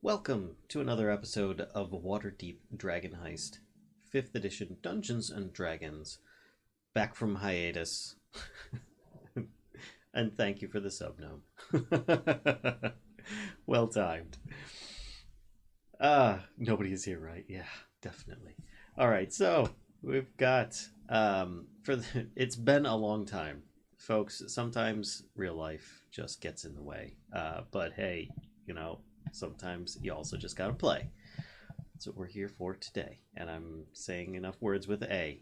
Welcome to another episode of Waterdeep Dragon Heist, 5th edition Dungeons and Dragons. Back from hiatus. And thank you for the sub gnome. Well timed. Nobody is here, right? Yeah, definitely. Alright, so we've got it's been a long time. Folks, sometimes real life just gets in the way. But hey, sometimes you also just gotta play. That's what we're here for today. And I'm saying enough words with A.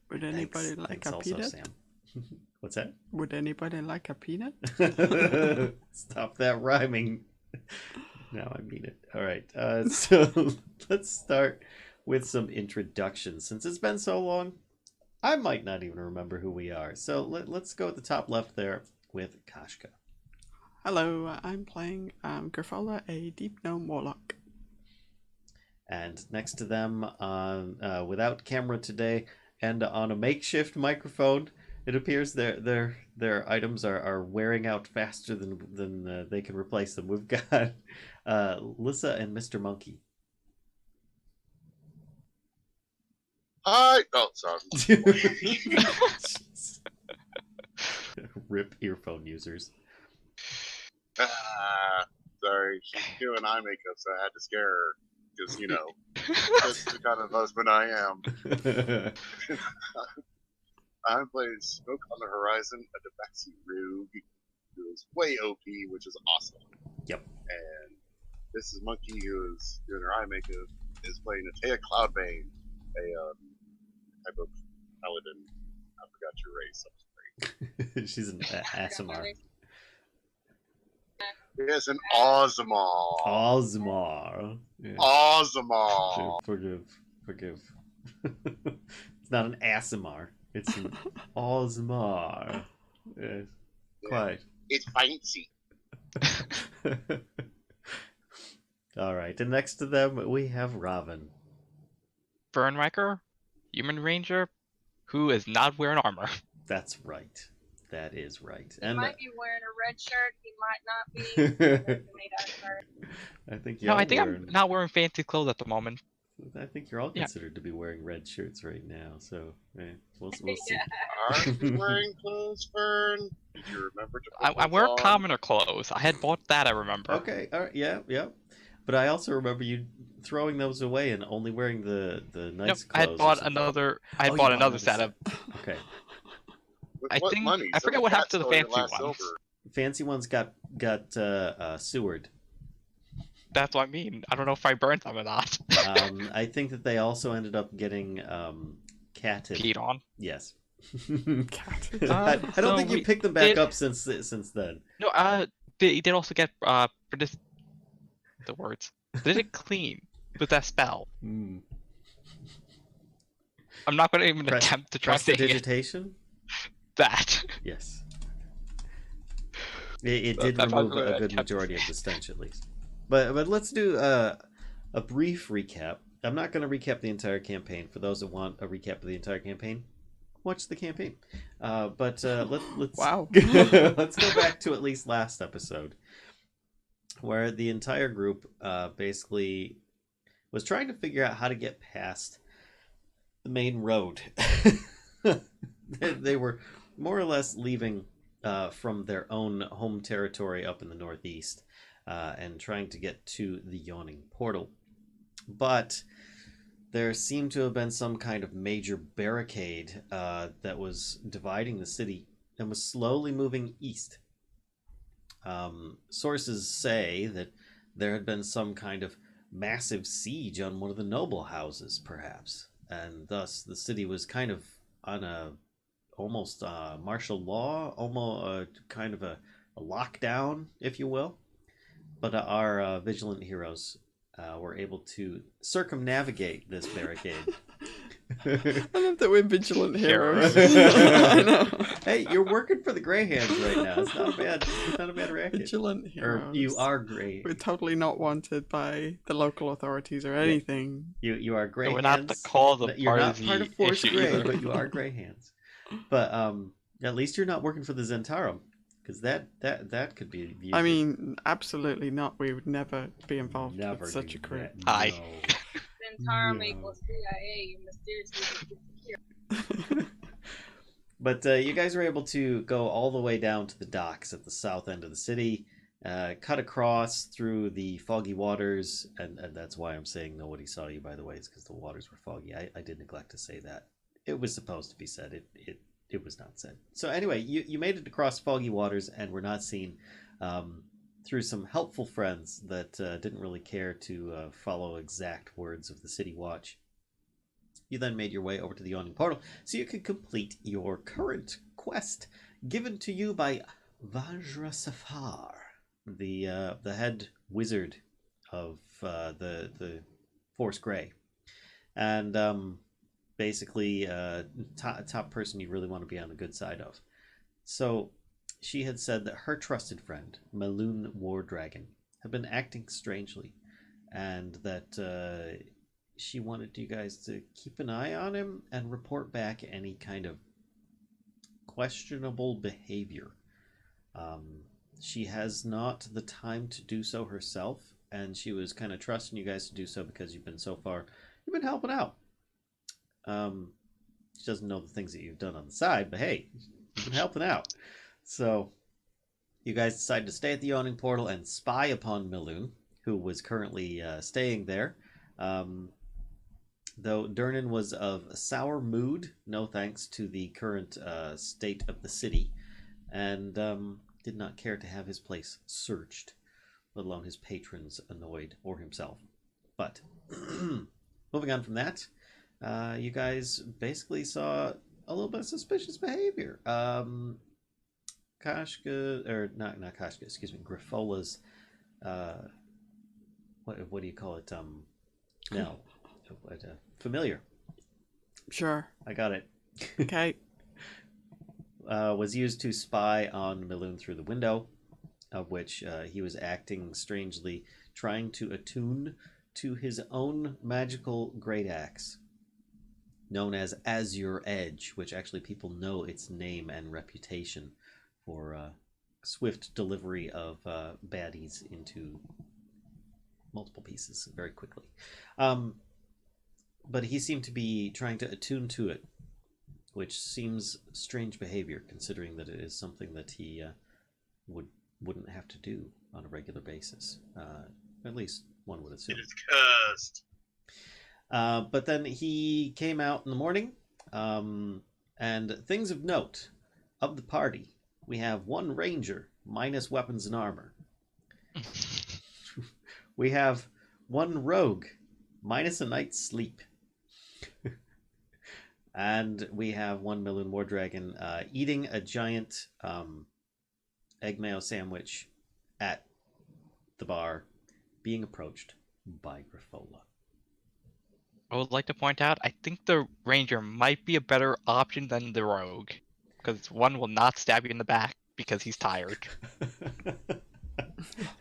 Would anybody like a also, peanut? Sam. What's that? Would anybody like a peanut? Stop that rhyming. Now I mean it. All right. So let's start with some introductions. Since it's been so long, I might not even remember who we are. So let's go at the top left there with Kashka. Hello, I'm playing Grifola, a deep gnome warlock. And next to them, without camera today, and on a makeshift microphone, it appears their items are wearing out faster than they can replace them. We've got Lissa and Mr. Monkey. Hi. Oh, sorry. Rip earphone users. Sorry, she's doing eye makeup, so I had to scare her. Because, that's the kind of husband I am. I'm playing Smoke on the Horizon, a Debaxi Rogue who is way OP, which is awesome. Yep. And this is Monkey, who is doing her eye makeup, is playing Atea Cloudbane, a type of paladin. I forgot your race. I'm sorry. She's an ASMR. Yes, an Ozmar. Ozmar. Yeah. Ozmar. Forgive. It's not an ASMR. It's an Ozmar. Yes. Yeah. Quite. It's fancy. All right, and next to them we have Robin. Burnriker, human ranger, who is not wearing armor. That's right. That is right. He And might be wearing a red shirt. He might not be. I think No, I think I'm not wearing fancy clothes at the moment. I think you're all Yeah. considered to be wearing red shirts right now. So we'll see. Yeah. Are you wearing clothes, Fern? Did you remember to put I'm wearing those on? commoner clothes. I had bought that, I remember. Okay. All right. Yeah. But I also remember you throwing those away and only wearing the nice I clothes. had bought another. You bought another set of. Okay. With I what think- money? I forget what happened to the Someone fancy stole your last ones. silver. Fancy ones got sewered. That's what I mean. I don't know if I burned them or not. I think that they also ended up getting catted. Peed on. Yes. Cat. I don't so think you we picked them back did- up since then. No, they did also get for this. The words. They did clean with that spell. Mm. I'm not going to even attempt to try saying it. Prestidigitation? That. Yes. It did That's remove not a gonna good attempt. majority of the stench, at least. But let's do a brief recap. I'm not going to recap the entire campaign. For those that want a recap of the entire campaign, watch the campaign. Let's Wow. let's go back to at least last episode, where the entire group basically was trying to figure out how to get past the main road. They were more or less leaving from their own home territory up in the northeast and trying to get to the Yawning Portal. But there seemed to have been some kind of major barricade that was dividing the city and was slowly moving east. Sources say that there had been some kind of massive siege on one of the noble houses, perhaps, and thus the city was kind of on a almost martial law, almost kind of a lockdown, if you will. But our vigilant heroes were able to circumnavigate this barricade. I love that we're vigilant heroes. I Heroes. know. Hey, you're working for the Grey Hands right now. It's not a bad racket. Vigilant heroes. Or you are Grey. We're totally not wanted by the local authorities or anything. You are Grey We're Hands. not the cause of You're not party part of Force issue Grey, either. but you are Grey Hands. But at least you're not working for the Zentarum, Because that could be viewed. I mean, absolutely not. We would never be involved never with such do a crew. that. Hi. Zentarum No. equals CIA. You mysteriously disappear. But you guys were able to go all the way down to the docks at the south end of the city, cut across through the foggy waters, and that's why I'm saying nobody saw you, by the way. It's because the waters were foggy. I did neglect to say that. It was supposed to be said. It was not said. So anyway, you made it across foggy waters and were not seen through some helpful friends that didn't really care to follow exact words of the City Watch. You then made your way over to the Yawning Portal so you could complete your current quest given to you by Vajra Safar, the head wizard of the Force Grey. And basically top person you really want to be on the good side of. So she had said that her trusted friend, Meloon War Dragon, had been acting strangely, and that she wanted you guys to keep an eye on him and report back any kind of questionable behavior. She has not the time to do so herself, and she was kind of trusting you guys to do so because you've been helping out. She doesn't know the things that you've done on the side, but hey, you've been helping out. So you guys decided to stay at the Yawning Portal and spy upon Meloon, who was currently staying there. Though Durnan was of a sour mood, no thanks to the current state of the city, and did not care to have his place searched, let alone his patrons annoyed, or himself. But moving on from that, you guys basically saw a little bit of suspicious behavior. Kashka, or not Kashka, excuse me, Grifola's, what do you call it? No, familiar. Sure. I got it. Okay. Was used to spy on Meloon through the window, of which he was acting strangely, trying to attune to his own magical great axe, known as Azure Edge, which actually people know its name and reputation for swift delivery of baddies into multiple pieces very quickly. But he seemed to be trying to attune to it, which seems strange behavior considering that it is something that he wouldn't have to do on a regular basis. At least one would assume. It is cursed. But then he came out in the morning, and things of note of the party. We have one ranger minus weapons and armor. We have one rogue minus a night's sleep. And we have one Meloon War Dragon eating a giant egg mayo sandwich at the bar, being approached by Grifola. I would like to point out, I think the ranger might be a better option than the rogue, because one will not stab you in the back because he's tired.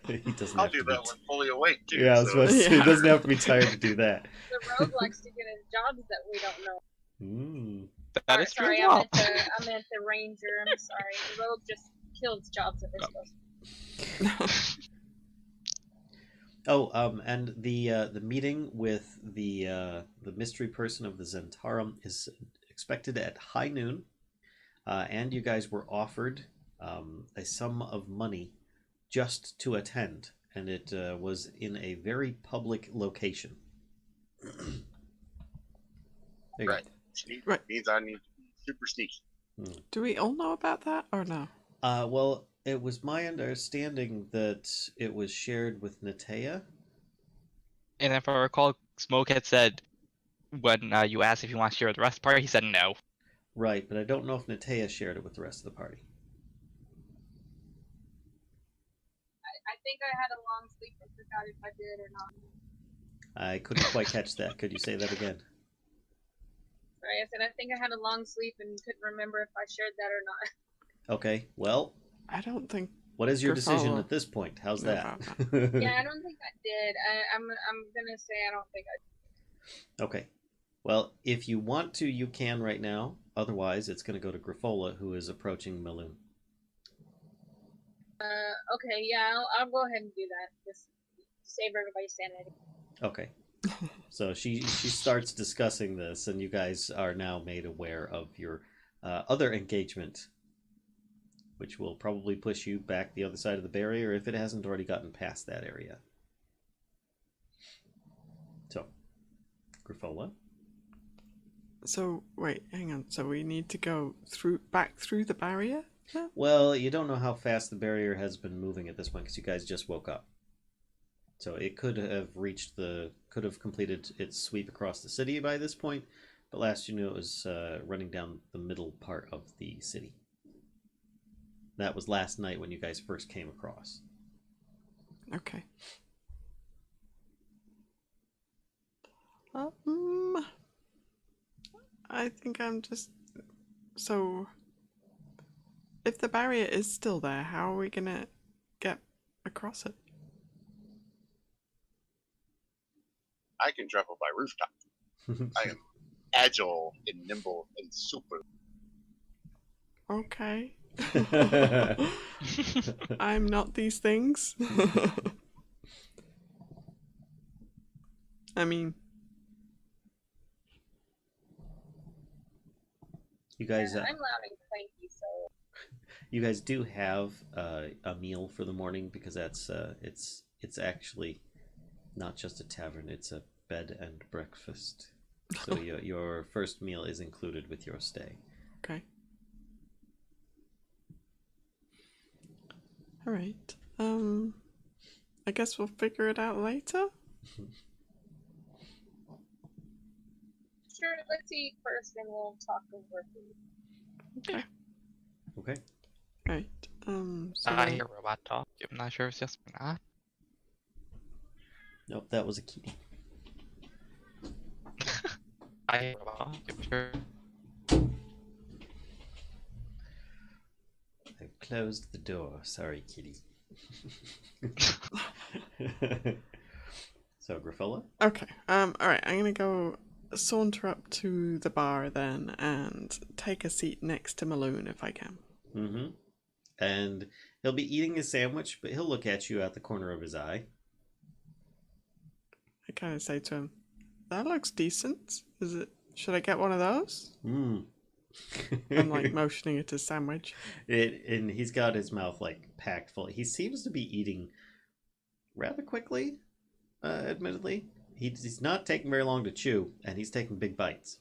He doesn't I'll have do to be that when fully awake, too. Yeah, I was so. about to say, Yeah. he doesn't have to be tired to do that. The rogue likes to get his jobs that we don't know. That is true sorry, as well. I meant the ranger. I'm sorry. The rogue just kills jobs that they're supposed to. Oh, and the meeting with the mystery person of the Zentarum is expected at high noon, and you guys were offered a sum of money just to attend, and it was in a very public location. There you Right. Right. Means I need to be super sneaky. Do we all know about that or no? Well, it was my understanding that it was shared with Natea. And if I recall, Smoke had said when you asked if he wants to share with the rest of the party, he said no. Right, but I don't know if Natea shared it with the rest of the party. I think I had a long sleep and forgot if I did or not. I couldn't quite catch that. Could you say that again? Sorry, I said I think I had a long sleep and couldn't remember if I shared that or not. Okay, well, I don't think. what is your decision Grifola. at this point? How's No, that? Yeah, I don't think I did. I'm gonna say I don't think I Okay. Well, if you want to, you can right now. Otherwise, it's going to go to Grifola, who is approaching Meloon. Okay, yeah, I'll go ahead and do that. Just save everybody's sanity. Okay. So she starts discussing this, and you guys are now made aware of your other engagement, which will probably push you back the other side of the barrier if it hasn't already gotten past that area. So, Grifola? So, wait, hang on. So we need to go back through the barrier? Yeah. Well, you don't know how fast the barrier has been moving at this point because you guys just woke up. So it could have completed its sweep across the city by this point, but last you knew it was running down the middle part of the city. That was last night when you guys first came across. Okay. I think I'm just... So, if the barrier is still there, how are we gonna get across it? I can travel by rooftop. I am agile and nimble and super. Okay. I'm not these things. I mean... You guys, I'm loud and clanky, so you guys do have a meal for the morning because that's it's actually not just a tavern; it's a bed and breakfast. So your first meal is included with your stay. Okay. All right. I guess we'll figure it out later. sure, let's eat first and we'll talk over food. Okay. Okay. Right. So I hear robot talk. I'm not sure if it's just or not. Nope, that was a kitty. I hear robot talk. I'm sure. I've closed the door. Sorry, kitty. So, Grifola? okay. All right. I'm gonna go saunter up to the bar then and take a seat next to Meloon if I can. Mm-hmm. And he'll be eating his sandwich, but he'll look at you at the corner of his eye. I kind of say to him, "That looks decent. Is it? Should I get one of those?" Mm. I'm like motioning at his sandwich. And he's got his mouth like packed full. He seems to be eating rather quickly, admittedly. He's not taking very long to chew, and he's taking big bites.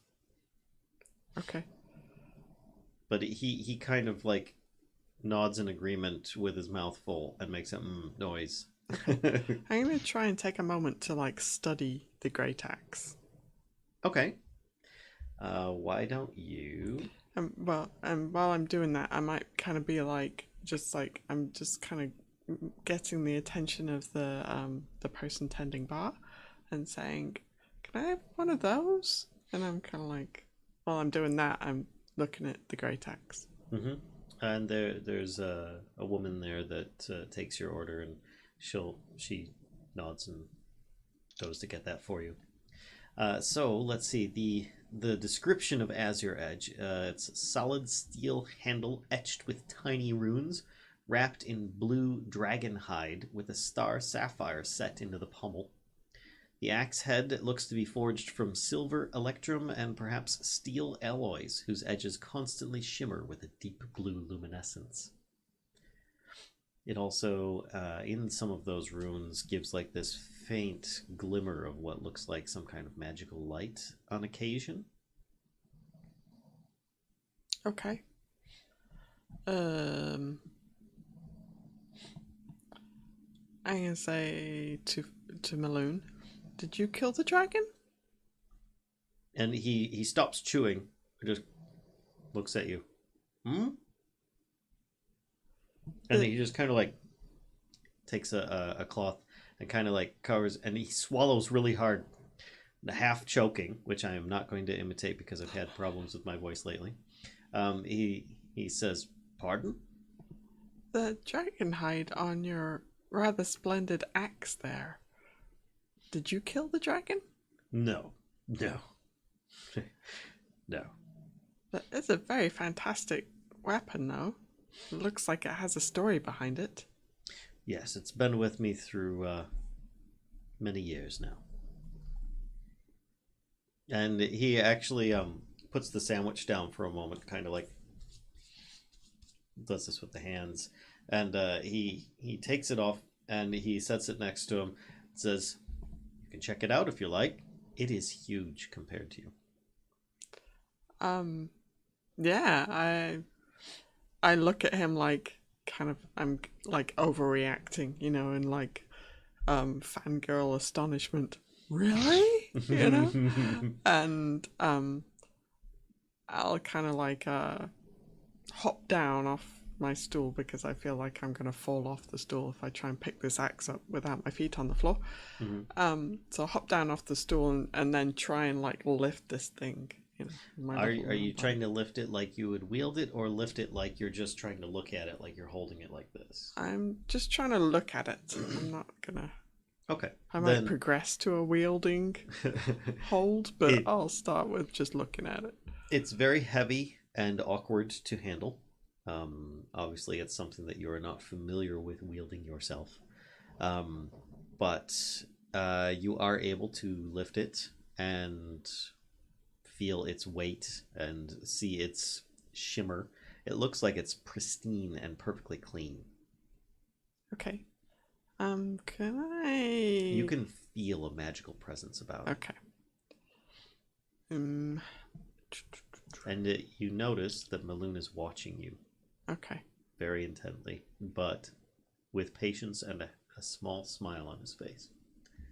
Okay. But he kind of like nods in agreement with his mouth full and makes a noise. I'm gonna try and take a moment to like study the great axe. Okay. Why don't you? Well, and while I'm doing that, I might kind of be like, I'm just kind of getting the attention of the person tending bar, and saying, "Can I have one of those?" And I'm kind of like, while I'm doing that, I'm looking at the great axe. Mm-hmm. And there's a woman there that takes your order, and she nods and goes to get that for you. So let's see the description of Azure Edge. It's solid steel handle etched with tiny runes, wrapped in blue dragon hide with a star sapphire set into the pommel. The axe head looks to be forged from silver, electrum, and perhaps steel alloys, whose edges constantly shimmer with a deep blue luminescence. It also, in some of those runes, gives like this faint glimmer of what looks like some kind of magical light on occasion. Okay. I'm gonna say to Meloon, "Did you kill the dragon?" And he stops chewing, just looks at you. Hmm? And then he just kind of like takes a cloth and kind of like covers, and he swallows really hard, half choking, which I am not going to imitate because I've had problems with my voice lately. He says, "Pardon?" The dragon hide on your rather splendid axe there. Did you kill the dragon? No. No. That is a very fantastic weapon, though. It looks like it has a story behind it. Yes, it's been with me through many years now. And he actually puts the sandwich down for a moment, kind of like does this with the hands, and he takes it off and he sets it next to him. Says, "You can check it out if you like. It is huge compared to you." Yeah, I look at him like kind of I'm like overreacting, you know, in like fangirl astonishment. Really? You know? And I'll kind of like hop down off my stool because I feel like I'm gonna fall off the stool if I try and pick this axe up without my feet on the floor. So I'll hop down off the stool and then try and like lift this thing. You know, in my Are little you round trying to lift it like you would wield it, or lift it like you're just trying to look at it, like you're holding it like this? I'm just trying to look at it. I'm not gonna. Okay. I might progress to a wielding hold, but I'll start with just looking at it. It's very heavy and awkward to handle. Obviously, it's something that you are not familiar with wielding yourself. But you are able to lift it and feel its weight and see its shimmer. It looks like it's pristine and perfectly clean. Okay. Can I? You can feel a magical presence about it. Okay. And you notice that Meloon is watching you. Okay. Very intently, but with patience and a small smile on his face.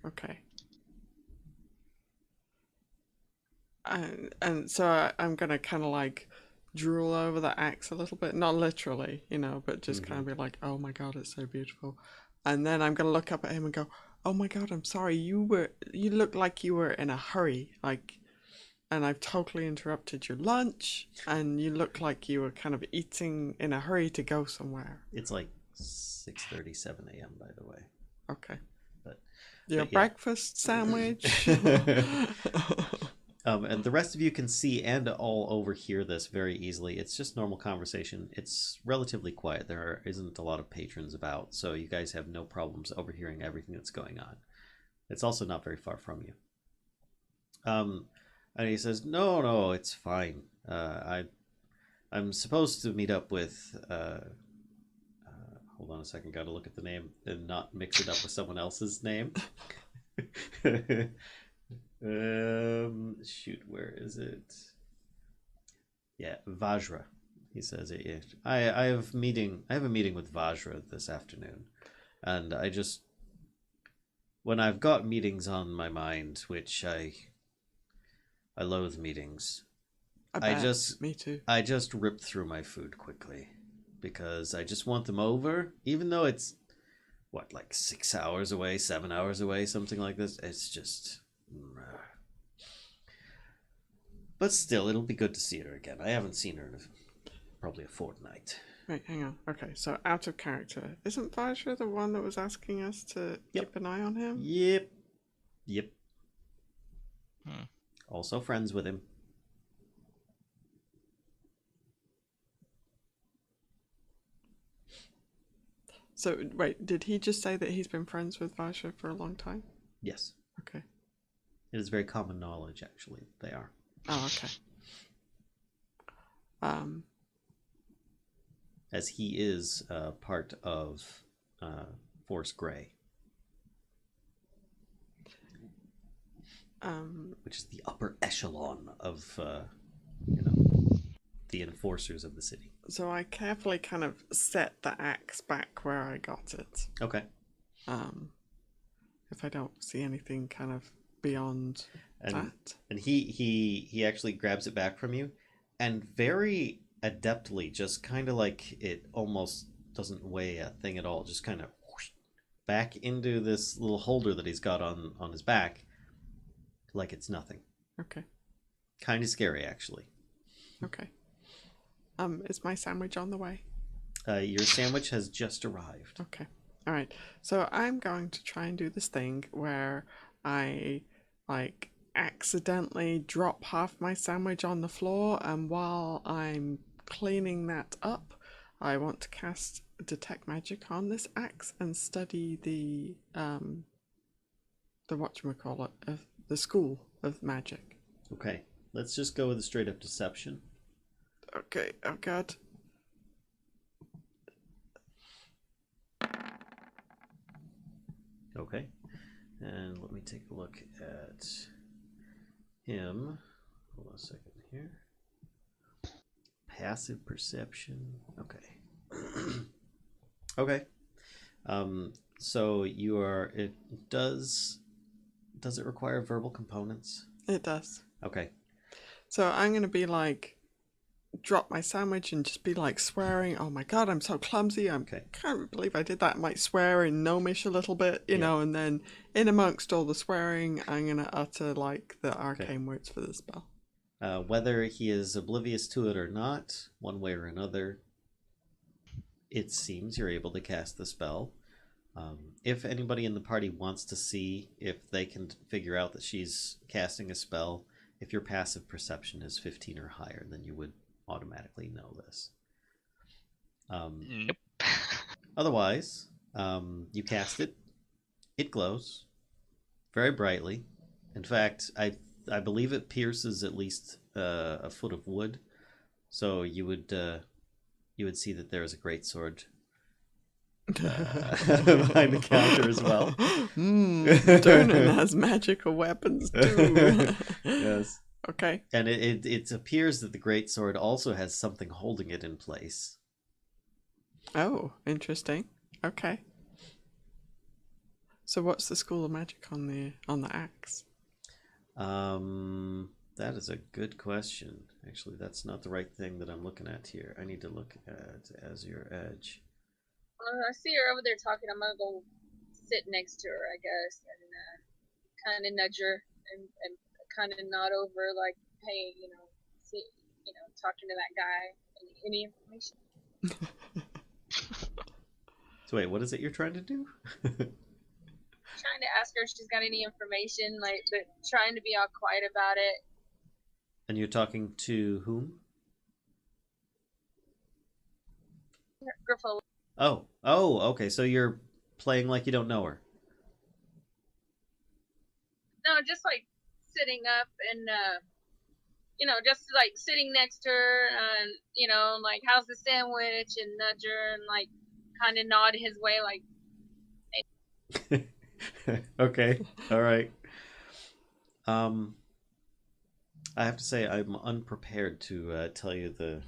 Okay. And so I'm gonna kind of like drool over the axe a little bit, not literally, you know, but just kind of be like, "Oh my god, it's so beautiful," and then I'm gonna look up at him and go, "Oh my god, I'm sorry. You look like you were in a hurry, like." And I've totally interrupted your lunch, and you look like you were kind of eating in a hurry to go somewhere. It's like 6:37 a.m. by the way. Okay. But your breakfast sandwich. And the rest of you can see and all overhear this very easily. It's just normal conversation. It's relatively quiet. There isn't a lot of patrons about, so you guys have no problems overhearing everything that's going on. It's also not very far from you. And he says, no, it's fine. I'm supposed to meet up with... hold on a second, gotta look at the name and not mix it up with someone else's name. Shoot, where is it? Yeah, Vajra. He says it. I have a meeting with Vajra this afternoon. And when I've got meetings on my mind, which I loathe meetings. Me too. I just rip through my food quickly because I just want them over, even though it's like 6 hours away, 7 hours away, something like this. It's just, but still, it'll be good to see her again. I haven't seen her in probably a fortnight. Wait, hang on. Okay, so out of character, isn't Vajra the one that was asking us to keep an eye on him? Yep. Hmm. Also friends with him. So, wait, did he just say that he's been friends with Vajra for a long time? Yes. Okay. It is very common knowledge, actually. They are. Oh, okay. As he is part of Force Grey. Which is the upper echelon of, the enforcers of the city. So I carefully kind of set the axe back where I got it. Okay. If I don't see anything kind of beyond that. And he actually grabs it back from you and very adeptly, just kind of like it almost doesn't weigh a thing at all, just kind of back into this little holder that he's got on his back like it's nothing. Okay. Kind of scary, actually. Okay. Is my sandwich on the way? Your sandwich has just arrived. Okay. All right. So I'm going to try and do this thing where I like accidentally drop half my sandwich on the floor, and while I'm cleaning that up, I want to cast detect magic on this axe and study the whatchamacallit of the school of magic. Okay, let's just go with a straight up deception. Okay, oh god. Okay, and let me take a look at him. Hold on a second here. Passive perception. Okay. Okay. So you are. It does. Does it require verbal components? It does. Okay. So I'm gonna be like, drop my sandwich and just be like swearing. Oh my god, I'm so clumsy. Okay. Can't believe I did that. I might swear in gnomish a little bit, you Yeah. know, and then in amongst all the swearing, I'm gonna utter like the arcane words for the spell. Whether he is oblivious to it or not, one way or another, it seems you're able to cast the spell. If anybody in the party wants to see if they can figure out that she's casting a spell, if your passive perception is 15 or higher, then you would automatically know this. Nope. Otherwise, you cast it. It glows very brightly. In fact, I believe it pierces at least a foot of wood. So you would see that there is a greatsword behind the counter as well. Durnan has magical weapons too. Yes. Okay. And it appears that the greatsword also has something holding it in place. Oh, interesting. Okay. So what's the school of magic on the axe? That is a good question. Actually, that's not the right thing that I'm looking at here. I need to look at Azure Edge. I see her over there talking. I'm gonna go sit next to her, I guess, and kind of nudge her and kind of nod over, like, hey, see, talking to that guy. Any information? So wait, what is it you're trying to do? Trying to ask her if she's got any information, like, but trying to be all quiet about it. And you're talking to whom? Griffo. Oh, okay. So you're playing like you don't know her. No, just like sitting up and just like sitting next to her and like, how's the sandwich, and nudge her and like kind of nod his way, like. Okay. All right. I have to say I'm unprepared to tell you the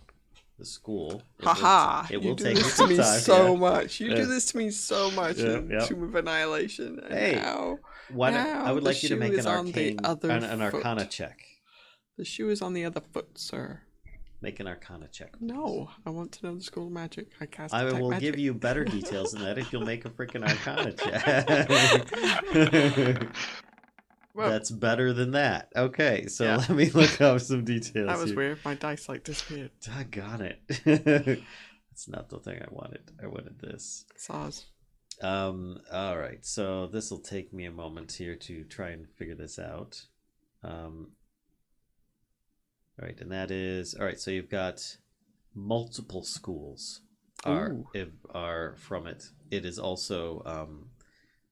school. Haha! It will you do take this some to me time, so yeah. much. You Yeah. do this to me so much in Yep. Tomb of Annihilation. And Hey, now, Why don't, I would the like you to shoe make is an on the arcane other an arcana foot. check. The shoe is on the other foot, sir. Make an arcana check. Please. No, I want to know the school of magic. I cast I detect will magic. give you better details than that if you'll make a freaking arcana check. Well, That's better than that. Okay, so Yeah. let me look up some details. that was here. weird. My dice like disappeared. Doggone it. That's not the thing I wanted. I wanted this. Saws. All right, so this will take me a moment here to try and figure this out. All right, and that is all right. So you've got multiple schools are from it. It is also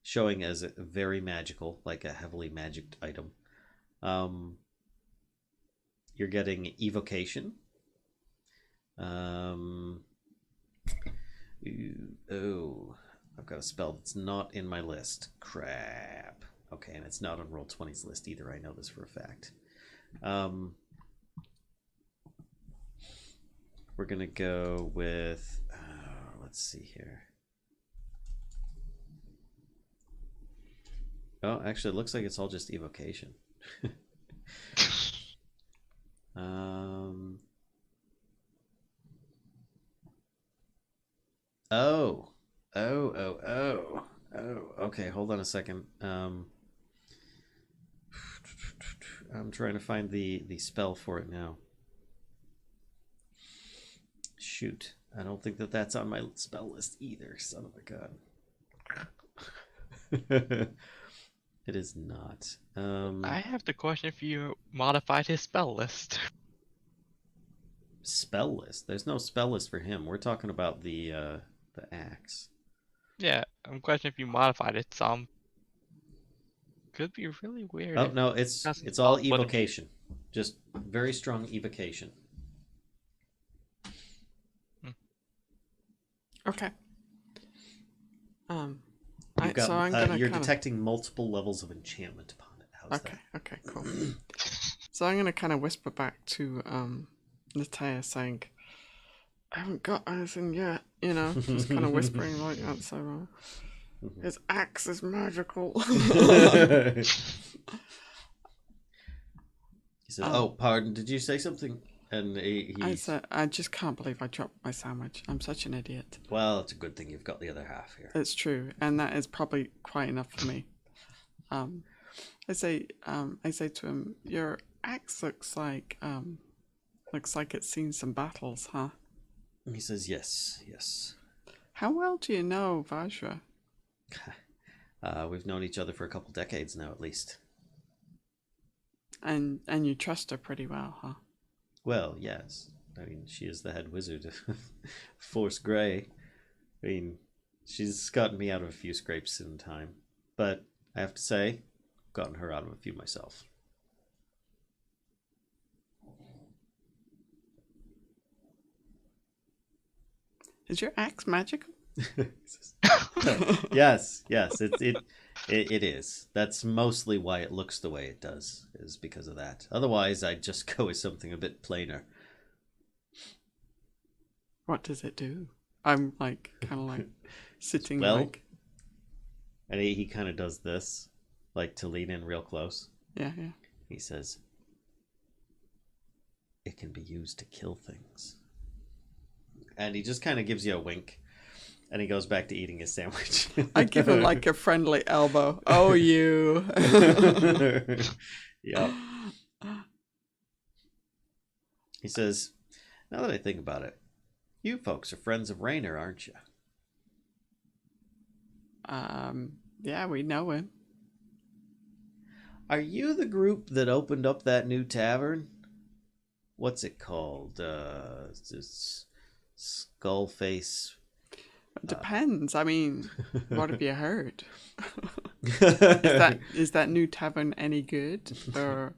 showing as very magical, like a heavily magicked item. You're getting evocation. I've got a spell that's not in my list. Crap. Okay, and it's not on Roll20's list either. I know this for a fact. We're gonna go with. Let's see here. Oh, actually, it looks like it's all just evocation. Okay, hold on a second. I'm trying to find the spell for it now. Shoot, I don't think that's on my spell list either. Son of a gun. It is not. I have the question if you modified his spell list. spell list. There's no spell list for him. We're talking about the axe. Yeah, I'm questioning if you modified it some. Could be really weird. Oh if no, it it's doesn't all spell footage. evocation. Just very strong evocation. Okay. You've got, so I'm gonna you're kind of. detecting multiple levels of enchantment upon it. How's Okay. Okay. Cool. So I'm gonna kind of whisper back to Natea, saying, "I haven't got anything yet." You know, just kind of whispering like that. So his axe is magical. that? He said, "Oh, pardon. Did you say something?" And I said, "I just can't believe I dropped my sandwich. I'm such an idiot." well, it's a good thing you've got the other half here. It's true, and that is probably quite enough for me. I say to him, "Your axe looks like it's seen some battles, huh?" And he says, "Yes. How well do you know Vajra? We've known each other for a couple decades now, at least." And you trust her pretty well, huh? Well, yes. I mean, she is the head wizard of Force Grey. I mean, she's gotten me out of a few scrapes in time. But I have to say, I've gotten her out of a few myself. Is your axe magical? Yes, it is. That's mostly why it looks the way it does, is because of that. Otherwise, I'd just go with something a bit plainer. What does it do? I'm like kind of like sitting Well, like and he kind of does this, like to lean in real close. yeah. He says, "It can be used to kill things." And he just kind of gives you a wink. And he goes back to eating his sandwich. I give him like a friendly elbow. Oh, you. Yep. He says, "Now that I think about it, you folks are friends of Raynor, aren't you?" Yeah, we know him. "Are you the group that opened up that new tavern? What's it called? It's Skullface. It depends. I mean, what have you heard? Not Is that new tavern any good? Or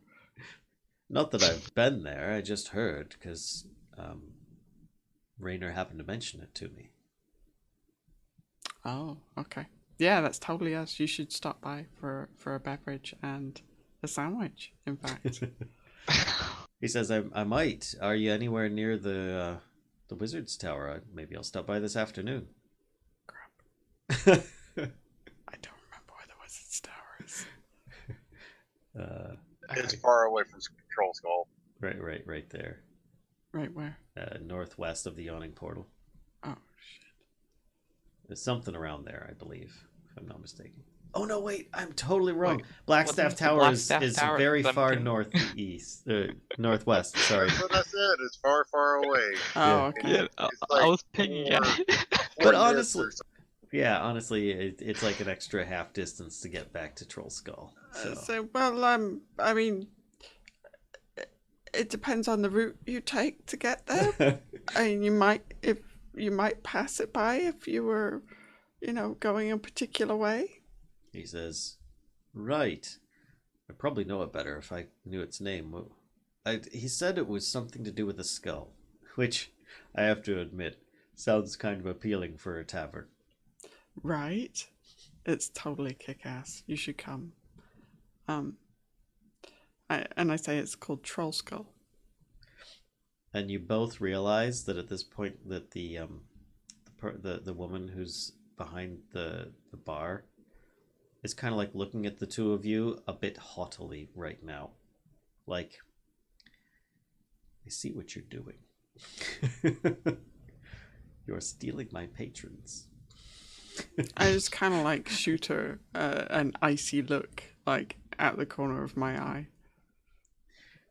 that I've been there. I just heard because Raynor happened to mention it to me." oh, okay. Yeah, that's totally us. You should stop by for a beverage and a sandwich. In fact, He says, I might. Are you anywhere near the Wizard's Tower? Maybe I'll stop by this afternoon." crap. I don't remember where the Wizard's Tower is. It's far away from Control Skull. Right there. Right where? Northwest of the Yawning Portal. Oh shit. There's something around there, I believe, if I'm not mistaken. Oh no, wait, I'm totally wrong. Wait, Blackstaff wasn't the Tower Blackstaff is Tower very far something? northeast, northwest. Sorry. That's what I said. It's far, far away. Oh, Yeah. okay. Yeah, It's I like was pinging it. But 4 minutes honestly, or something. yeah, honestly, it's like an extra half distance to get back to Troll Skull. So. I mean, it depends on the route you take to get there. I mean, you might pass it by if you were, going a particular way. He says, "Right. I'd probably know it better if I knew its name." He said it was something to do with a skull, which I have to admit sounds kind of appealing for a tavern. Right? It's totally kick-ass. You should come. I say it's called Troll Skull. And you both realize that at this point that the woman who's behind the bar is kind of like looking at the two of you a bit haughtily right now. Like, "I see what you're doing. You're stealing my patrons." I just kind of like shoot her an icy look, like out the corner of my eye.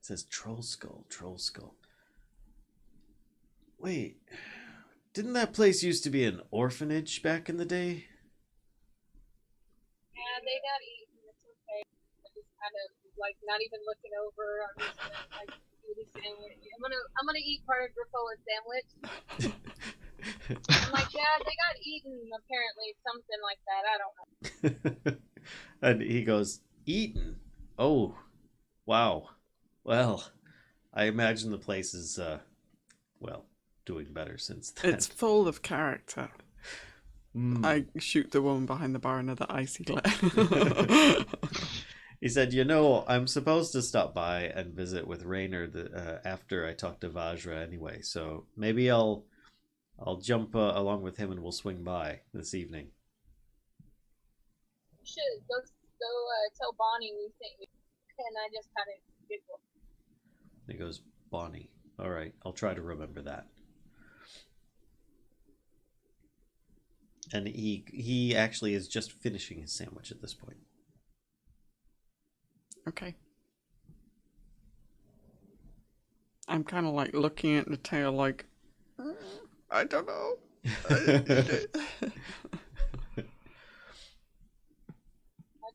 It says, Troll Skull. Wait, didn't that place used to be an orphanage back in the day? Yeah, they got eaten. It's okay. I just kind of like not even looking over. I'm just gonna like eat a sandwich. I'm gonna eat part of Grifola's sandwich. I'm like, yeah, they got eaten apparently, something like that. I don't know. And he goes, "Eaten? Oh, wow. Well, I imagine the place is, well, doing better since then." It's full of character. Mm. I shoot the woman behind the bar another icy glare. He said, "You know, I'm supposed to stop by and visit with Raynor after I talk to Vajra anyway, so maybe I'll jump along with him and we'll swing by this evening." You should go tell Bonnie we think we and I just kind of giggle. He goes, "Bonnie. All right, I'll try to remember that." And he actually is just finishing his sandwich at this point. Okay. I'm kind of like looking at the tail like, I don't know. I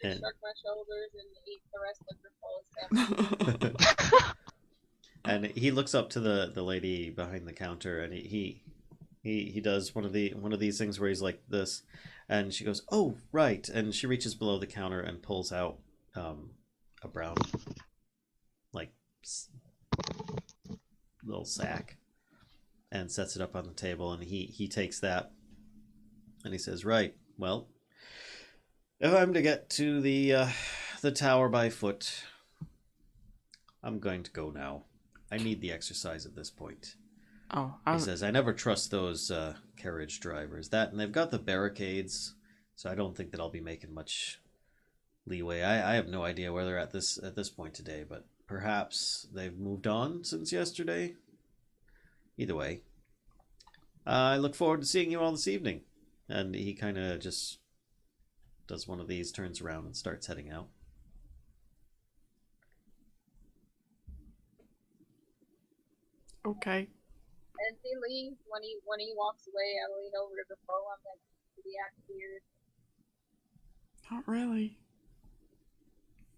just shrug my shoulders and eat the rest of Grifola's sandwich. And he looks up to the lady behind the counter, and he does one of these things where he's like this, and she goes, "Oh, right," and she reaches below the counter and pulls out a brown like little sack and sets it up on the table, and he takes that and he says, "Right, well, if I'm to get to the tower by foot, I'm going to go now. I need the exercise at this point." Oh, He says, "I never trust those carriage drivers. That, and they've got the barricades, so I don't think that I'll be making much leeway. I have no idea where they're at this point today, but perhaps they've moved on since yesterday. Either way, I look forward to seeing you all this evening." And he kind of just does one of these, turns around, and starts heading out. okay. As he leaves, when he walks away, I lean over to the phone. I'm like, "Did he act weird?" Not really.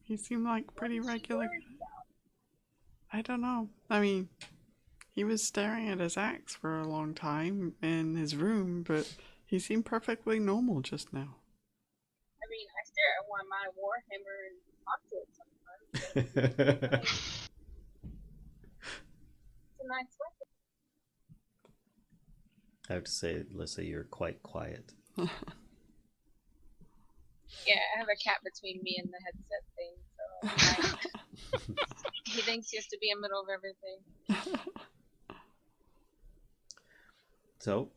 He seemed like pretty regular. I don't know. I mean, he was staring at his axe for a long time in his room, but he seemed perfectly normal just now. I mean, I stare at one of my warhammer and talk to it sometimes. It's a nice weapon. I have to say, Alyssa, you're quite quiet. Yeah, I have a cat between me and the headset thing, so he thinks he has to be in the middle of everything. So,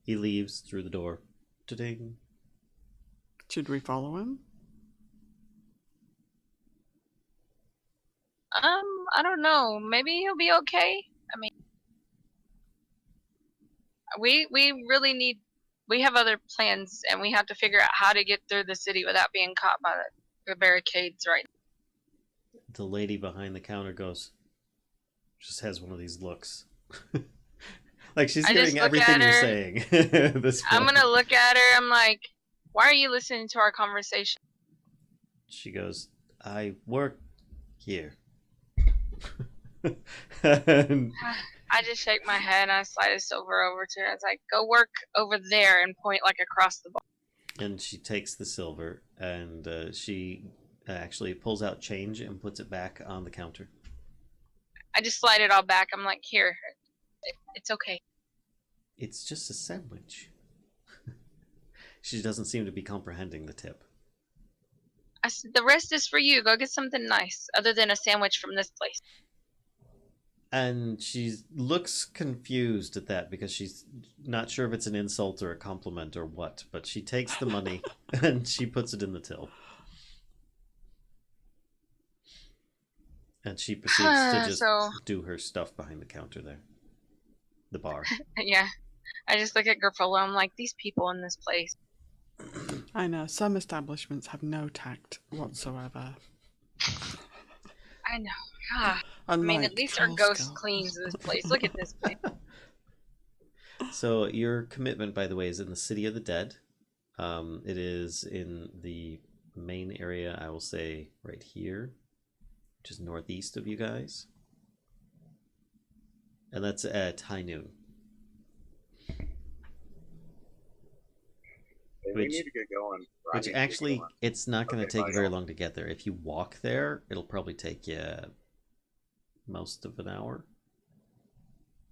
he leaves through the door. Ta-ding. Should we follow him? I don't know. Maybe he'll be okay. I mean, we really need. We have other plans, and we have to figure out how to get through the city without being caught by the barricades. Right. The lady behind the counter just has one of these looks. Like she's I just hearing look everything at you're her. saying. I'm gonna look at her. I'm like, "Why are you listening to our conversation?" She goes, "I work here." And I just shake my head and I slide a silver over to her. I was like, "Go work over there," and point like across the bar. and she takes the silver and she actually pulls out change and puts it back on the counter. I just slide it all back. I'm like, "Here, it's okay." It's just a sandwich. She doesn't seem to be comprehending the tip. I said, "The rest is for you. Go get something nice, other than a sandwich from this place." And she looks confused at that because she's not sure if it's an insult or a compliment or what, but she takes the money and she puts it in the till. And she proceeds to just do her stuff behind the counter there. The bar. Yeah. I just look at Grifola. I'm like, "These people in this place." I know, some establishments have no tact whatsoever. I know. I mean, at least our ghost Killskill. cleans this place. Look at this place. So your commitment, by the way, is in the City of the Dead. It is in the main area, I will say, right here. which is northeast of you guys. And that's at high noon. Hey, we Which- need to get going. or I Which need to get actually, going. it's not going to Okay, take you very bye. long to get there. If you walk there, it'll probably take you most of an hour.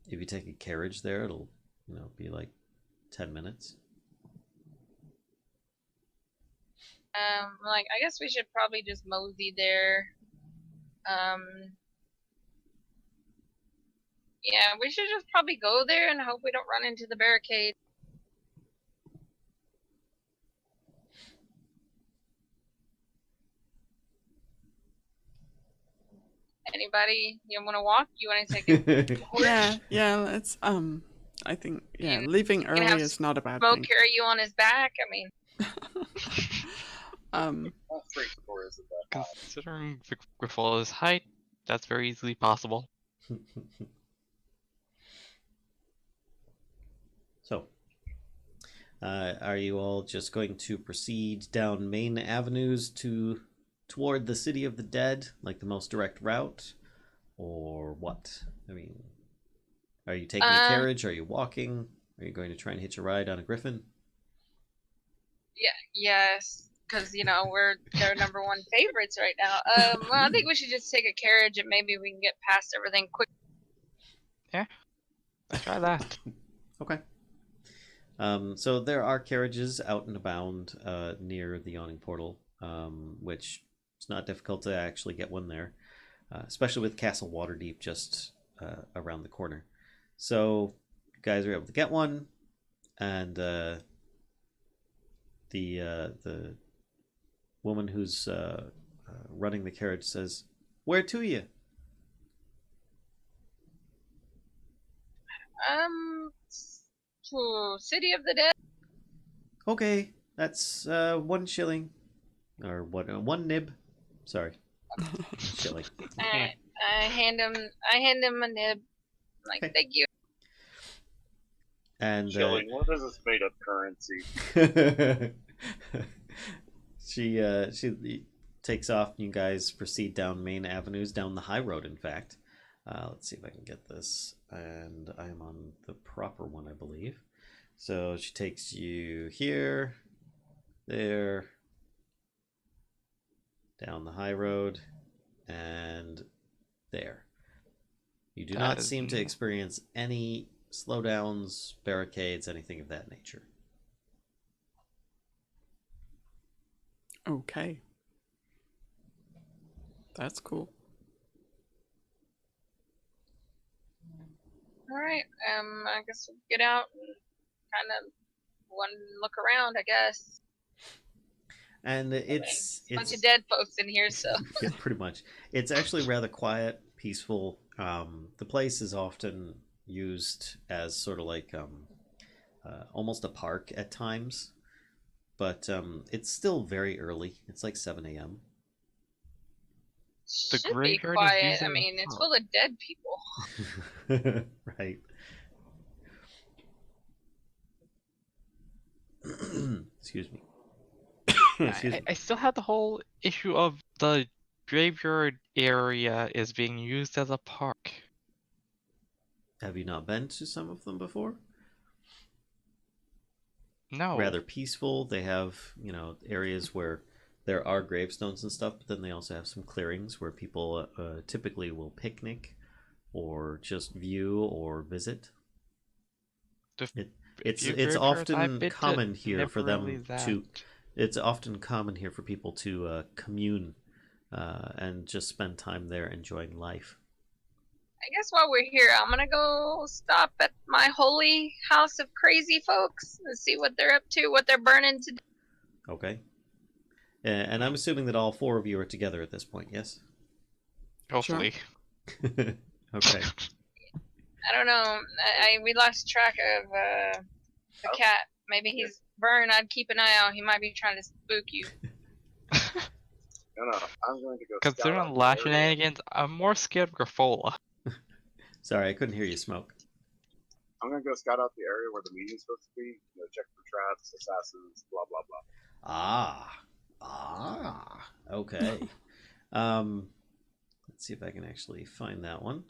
If you take a carriage there, it'll be like 10 minutes. Like, I guess we should probably just mosey there. Yeah, we should just probably go there and hope we don't run into the barricade. Anybody, you want to walk? You want to take a horse? Yeah, let's I think leaving have early is not a bad Smoke thing. carry you on his back? I mean, How straight score is it that high? Considering Grifola's height, that's very easily possible. So, are you all just going to proceed down main avenues toward the city of the dead, like the most direct route, or what? I mean, are you taking a carriage? Are you walking? Are you going to try and hitch a ride on a griffin? yes, because we're their number one favorites right now. Well, I think we should just take a carriage and maybe we can get past everything quick. Let's try that. Okay. So there are carriages out and abound near the yawning portal, which it's not difficult to actually get one there, especially with Castle Waterdeep just around the corner. So you guys are able to get one, and the woman who's running the carriage says, "Where to you?" City of the Dead. Okay, that's 1 shilling, or what? 1 nib. Sorry, shilling. I hand him a nib. Like, Okay. thank you. And Shilling, what is this made up currency? she takes off, and you guys proceed down main avenues, down the high road. In fact, let's see if I can get this, and I'm on the proper one, I believe. So she takes you here, there, down the high road, and there. You do not seem to experience any slowdowns, barricades, anything of that nature. Okay. That's cool. All right. I guess we'll get out and kind of one look around, I guess. And it's A bunch of dead folks in here, so. Yeah, pretty much. It's actually rather quiet, peaceful. The place is often used as sort of like almost a park at times, but it's still very early. It's like 7 a.m. The Should be graveyard is quiet. used I as a mean, it's park. full of dead people. Right. Excuse me. Excuse me. I still have the whole issue of the graveyard area is being used as a park. Have you not been to some of them before? No. Rather peaceful. They have, areas where there are gravestones and stuff, but then they also have some clearings where people typically will picnic or just view or visit. It's graveyards I've often been to, common here never for them really that. to. It's often common here for people to commune and just spend time there enjoying life. I guess while we're here, I'm gonna go stop at my holy house of crazy folks and see what they're up to, what they're burning to do. Okay. And I'm assuming that all 4 of you are together at this point, yes? Hopefully. Okay. I don't know. We lost track of the cat. Maybe he's burned. I'd keep an eye out. He might be trying to spook you. No, I'm going to go. Considering scout out the last area. shenanigans, I'm more scared of Grifola. Sorry, I couldn't hear you, Smoke. I'm going to go scout out the area where the meeting's supposed to be. Check for traps, assassins, blah blah blah. Okay. Let's see if I can actually find that one.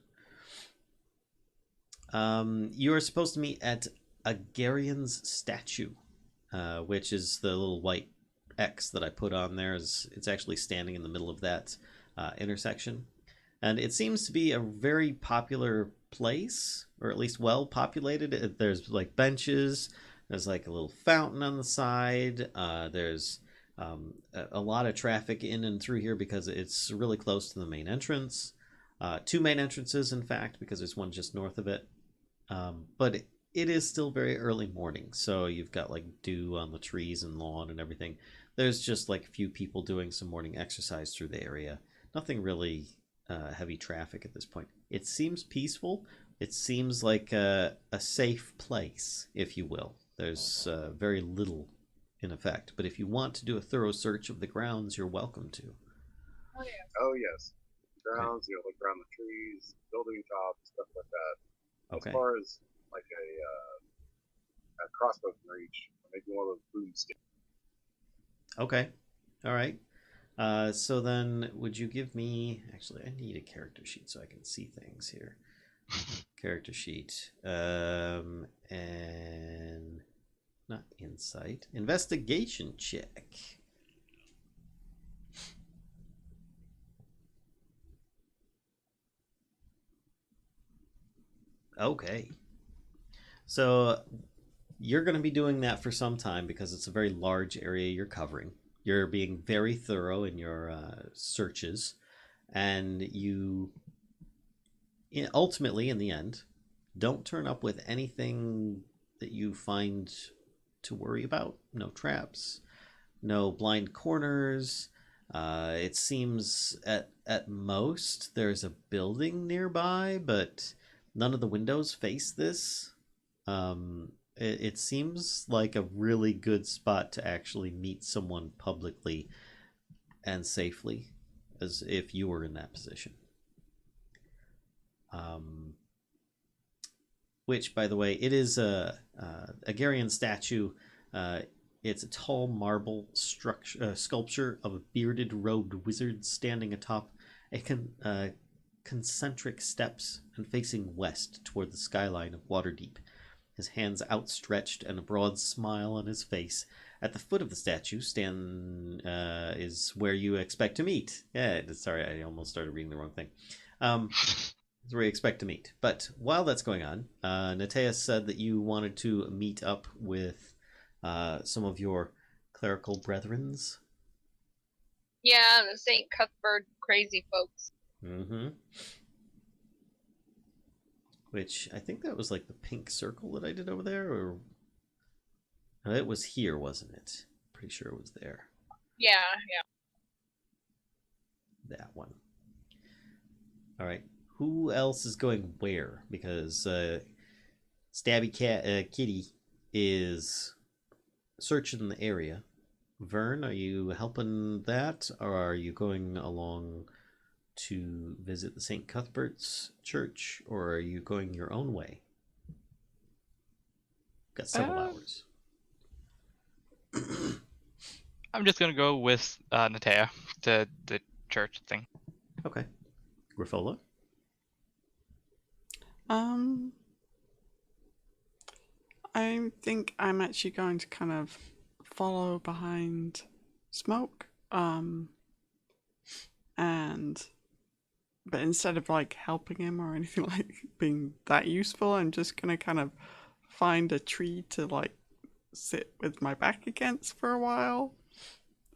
You are supposed to meet at a Gariand Statue, which is the little white X that I put on there. It's actually standing in the middle of that intersection. And it seems to be a very popular place, or at least well populated. There's like benches, there's like a little fountain on the side, there's a lot of traffic in and through here because it's really close to the main entrance. Two main entrances, in fact, because there's one just north of it. But it is still very early morning, so you've got like dew on the trees and lawn and everything. There's just like a few people doing some morning exercise through the area. Nothing really heavy traffic at this point. It seems peaceful. It seems like a safe place, if you will. There's very little in effect, but if you want to do a thorough search of the grounds, you're welcome to. Oh yeah. Oh yes, grounds. You know, look around the trees, building tops, stuff like that. Okay. As far as like a crossbow can reach, maybe one of those boomsticks. Okay. All right. So then, would you give me... Actually, I need a character sheet so I can see things here. Character sheet. And... Not insight. Investigation check. Okay. So, you're going to be doing that for some time because it's a very large area you're covering. You're being very thorough in your searches, and you ultimately, in the end, don't turn up with anything that you find to worry about. No traps, no blind corners. It seems at most there's a building nearby, but none of the windows face this. It seems like a really good spot to actually meet someone publicly and safely, as if you were in that position. Which, by the way, it is a Gariand statue. It's a tall marble sculpture of a bearded, robed wizard standing atop concentric steps and facing west toward the skyline of Waterdeep. His hands outstretched and a broad smile on his face. At the foot of the statue is where you expect to meet. Yeah, sorry, I almost started reading the wrong thing. Is where you expect to meet. But while that's going on, Natea said that you wanted to meet up with some of your clerical brethrens. Yeah, the St. Cuthbert crazy folks. Mm-hmm. Which, I think that was like the pink circle that I did over there, or... No, it was here, wasn't it? Pretty sure it was there. Yeah. That one. Alright. Who else is going where? Because Stabby Kitty is searching the area. Vern, are you helping that, or are you going along to visit the St. Cuthbert's church, or are you going your own way? Got several hours. I'm just gonna go with Natea to the church thing. Okay. Grifola? I think I'm actually going to kind of follow behind Smoke. But instead of like helping him or anything like being that useful, I'm just gonna kind of find a tree to like sit with my back against for a while,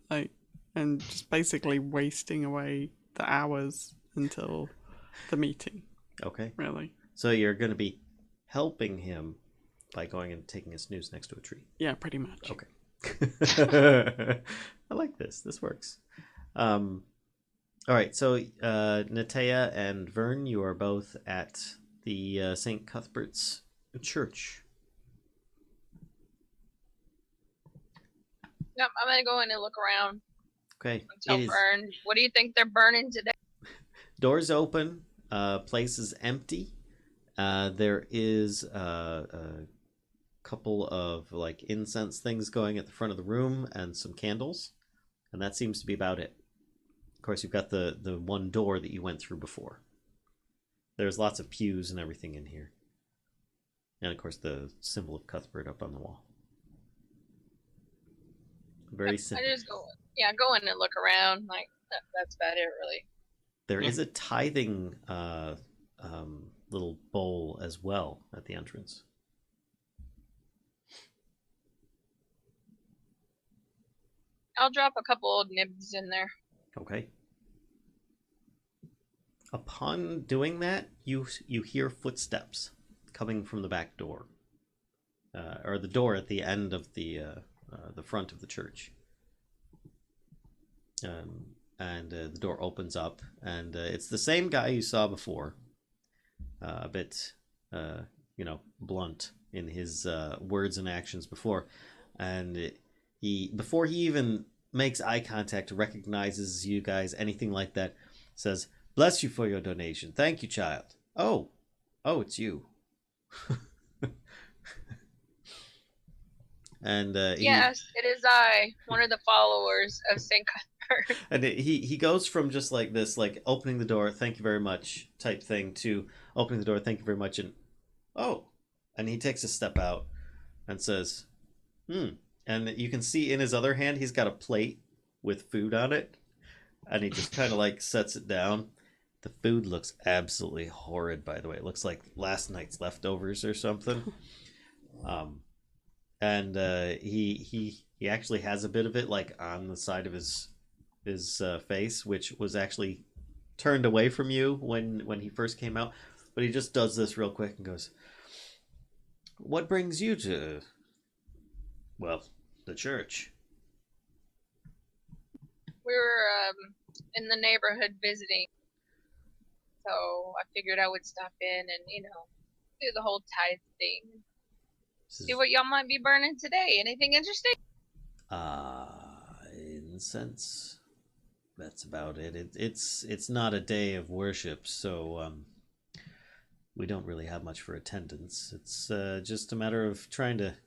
like, and just basically wasting away the hours until the meeting. Okay. Really. So you're going to be helping him by going and taking a snooze next to a tree. Yeah, pretty much. Okay. I like this. This works. All right. So Natea and Vern, you are both at the St. Cuthbert's church. Yep, I'm gonna go in and look around. Okay. Tell Vern, what do you think they're burning today? Doors open. Place is empty. There is a couple of like incense things going at the front of the room and some candles, and that seems to be about it. course, you've got the one door that you went through before. There's lots of pews and everything in here. And, of course, the symbol of Cuthbert up on the wall. Very simple. I just go in and look around. Like, that's about it, really. There is a tithing little bowl as well at the entrance. I'll drop a couple old nibs in there. Okay. Upon doing that, you hear footsteps coming from the back door, or the door at the end of the front of the church. And the door opens up, and it's the same guy you saw before. A bit, blunt in his words and actions before, and before he even makes eye contact, recognizes you guys, anything like that, says, "Bless you for your donation. Thank you, child." Oh, it's you. And yes, it is I, one of the followers of St. Cuthbert. And he goes from just like this, like opening the door, "Thank you very much" type thing, to opening the door, "Thank you very much," and and he takes a step out and says, and you can see in his other hand he's got a plate with food on it, and he just kind of like sets it down. The food looks absolutely horrid, by the way. It looks like last night's leftovers or something. And he actually has a bit of it like on the side of his face, which was actually turned away from you when he first came out. But he just does this real quick and goes, "What brings you to, well, the church?" We were in the neighborhood visiting, so I figured I would stop in and, do the whole tithe thing. See what y'all might be burning today. Anything interesting? Incense. That's about it. It's not a day of worship, so we don't really have much for attendance. It's just a matter of trying to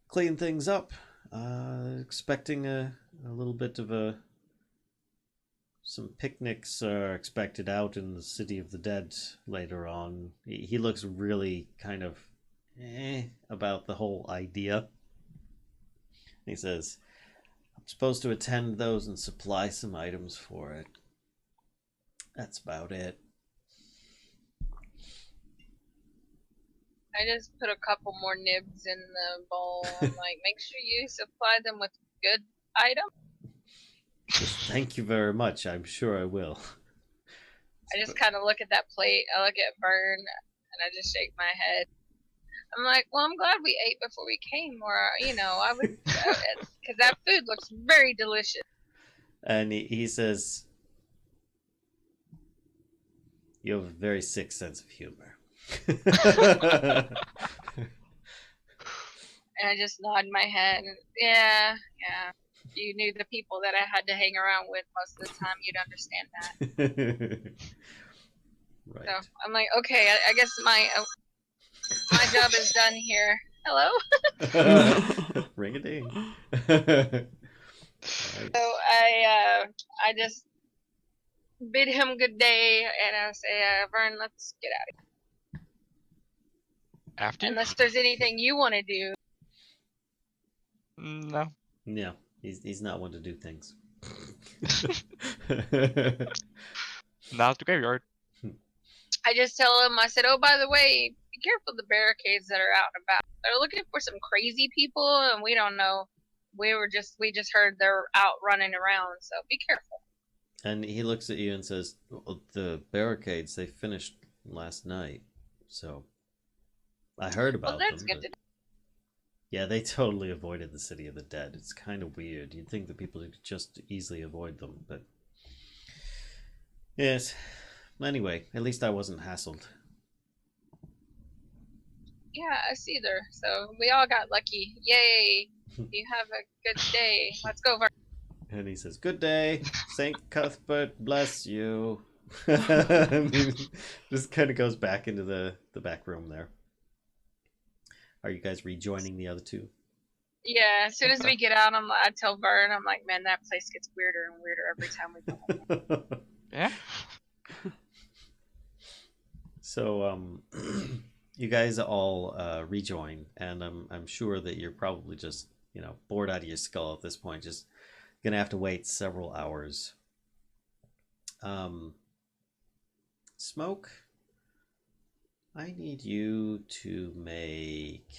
clean things up. Expecting a little bit of some picnics are expected out in the City of the Dead later on. He looks really kind of about the whole idea. He says, "I'm supposed to attend those and supply some items for it. That's about it." I just put a couple more nibs in the bowl. I'm like, make sure you supply them with good items. "Thank you very much. I'm sure I will." I just kind of look at that plate. I look at Vern, and I just shake my head. I'm like, well, I'm glad we ate before we came, or, I would, because that food looks very delicious. And he says, "You have a very sick sense of humor." And I just nod my head. Yeah. If you knew the people that I had to hang around with most of the time, you'd understand that. Right. So I'm like, okay, I guess my job is done here. Hello? Ring a ding. So I just bid him good day, and I say, Vern, let's get out of here. After? Unless there's anything you want to do. No. Yeah, he's not one to do things. Not at the graveyard. I just tell him, I said, oh, by the way, be careful of the barricades that are out and about. They're looking for some crazy people, and we don't know. We just heard they're out running around, so be careful. And he looks at you and says, well, "The barricades, they finished last night, so I heard about Well, that's them." good to know. Yeah, they totally avoided the City of the Dead. It's kind of weird. You'd think that people could just easily avoid them, but yes. Anyway, at least I wasn't hassled. Yeah, us either. So we all got lucky. Yay! You have a good day. Let's go, Vern. And he says, "Good day, Saint Cuthbert, bless you." And he just kind of goes back into the back room there. Are you guys rejoining the other two? Yeah, as soon as we get out, I tell Vern, I'm like, man, that place gets weirder and weirder every time we go. Yeah. So, you guys all rejoin, and I'm sure that you're probably just bored out of your skull at this point. Just gonna have to wait several hours. Smoke, I need you to make.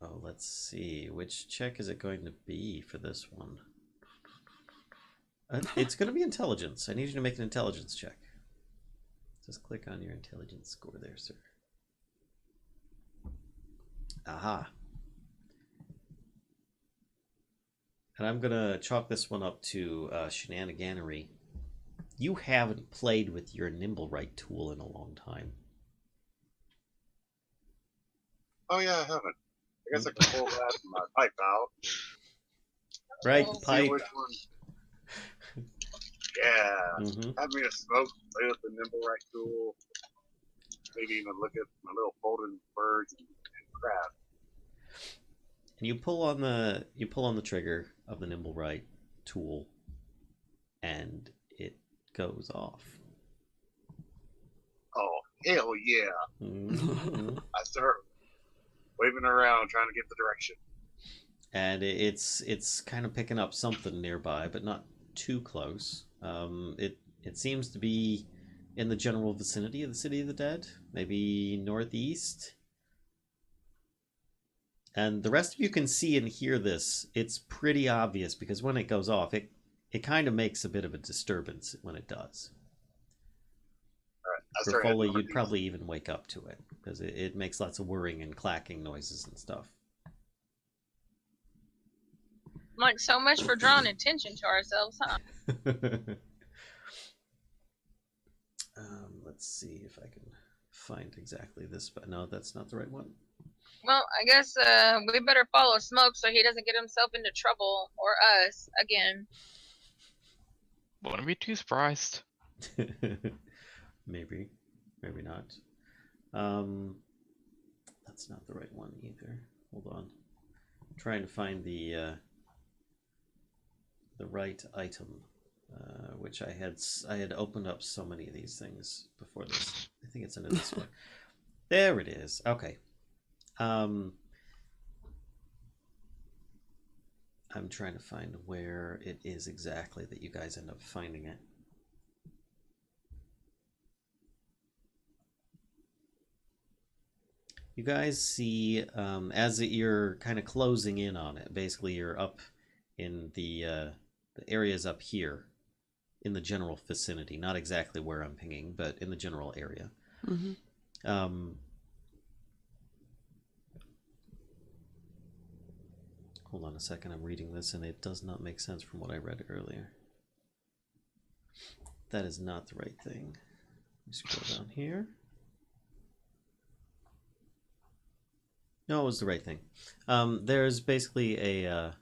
Oh, let's see. Which check is it going to be for this one? It's going to be intelligence. I need you to make an intelligence check. Just click on your intelligence score there, sir. Aha. And I'm going to chalk this one up to shenaniganery. You haven't played with your nimble right tool in a long time. Oh yeah, I haven't. I guess I can pull that and my pipe out. Right, Oh, the See pipe. which one. Yeah. Have me a smoke, play with the nimble right tool. Maybe even look at my little folding birds and crab. And you pull on the trigger of the nimble right tool, and it goes off. Oh hell yeah! Mhm. I start waving around trying to get the direction. And it's kind of picking up something nearby, but not too close. It seems to be in the general vicinity of the City of the Dead, maybe northeast. And the rest of you can see and hear this. It's pretty obvious because when it goes off, it kind of makes a bit of a disturbance when it does. Alright, I For start Foley, heading you'd northeast. probably even wake up to it because it makes lots of whirring and clacking noises and stuff. Like, so much for drawing attention to ourselves, huh? Let's see if I can find exactly this, but no, that's not the right one. Well, I guess we better follow Smoke so he doesn't get himself into trouble, or us, again. Wouldn't be too surprised. Maybe not. That's not the right one either. Hold on. I'm trying to find the right item, which I had opened up so many of these things before this. I think it's under this one. There it is. Okay. I'm trying to find where it is exactly that you guys end up finding it. You guys see, as you're kind of closing in on it, basically you're up in the areas up here in the general vicinity, not exactly where I'm pinging, but in the general area. Hold on a second, I'm reading this and it does not make sense from what I read earlier. That is not the right thing. Let me scroll down here. No, it was the right thing. There's basically a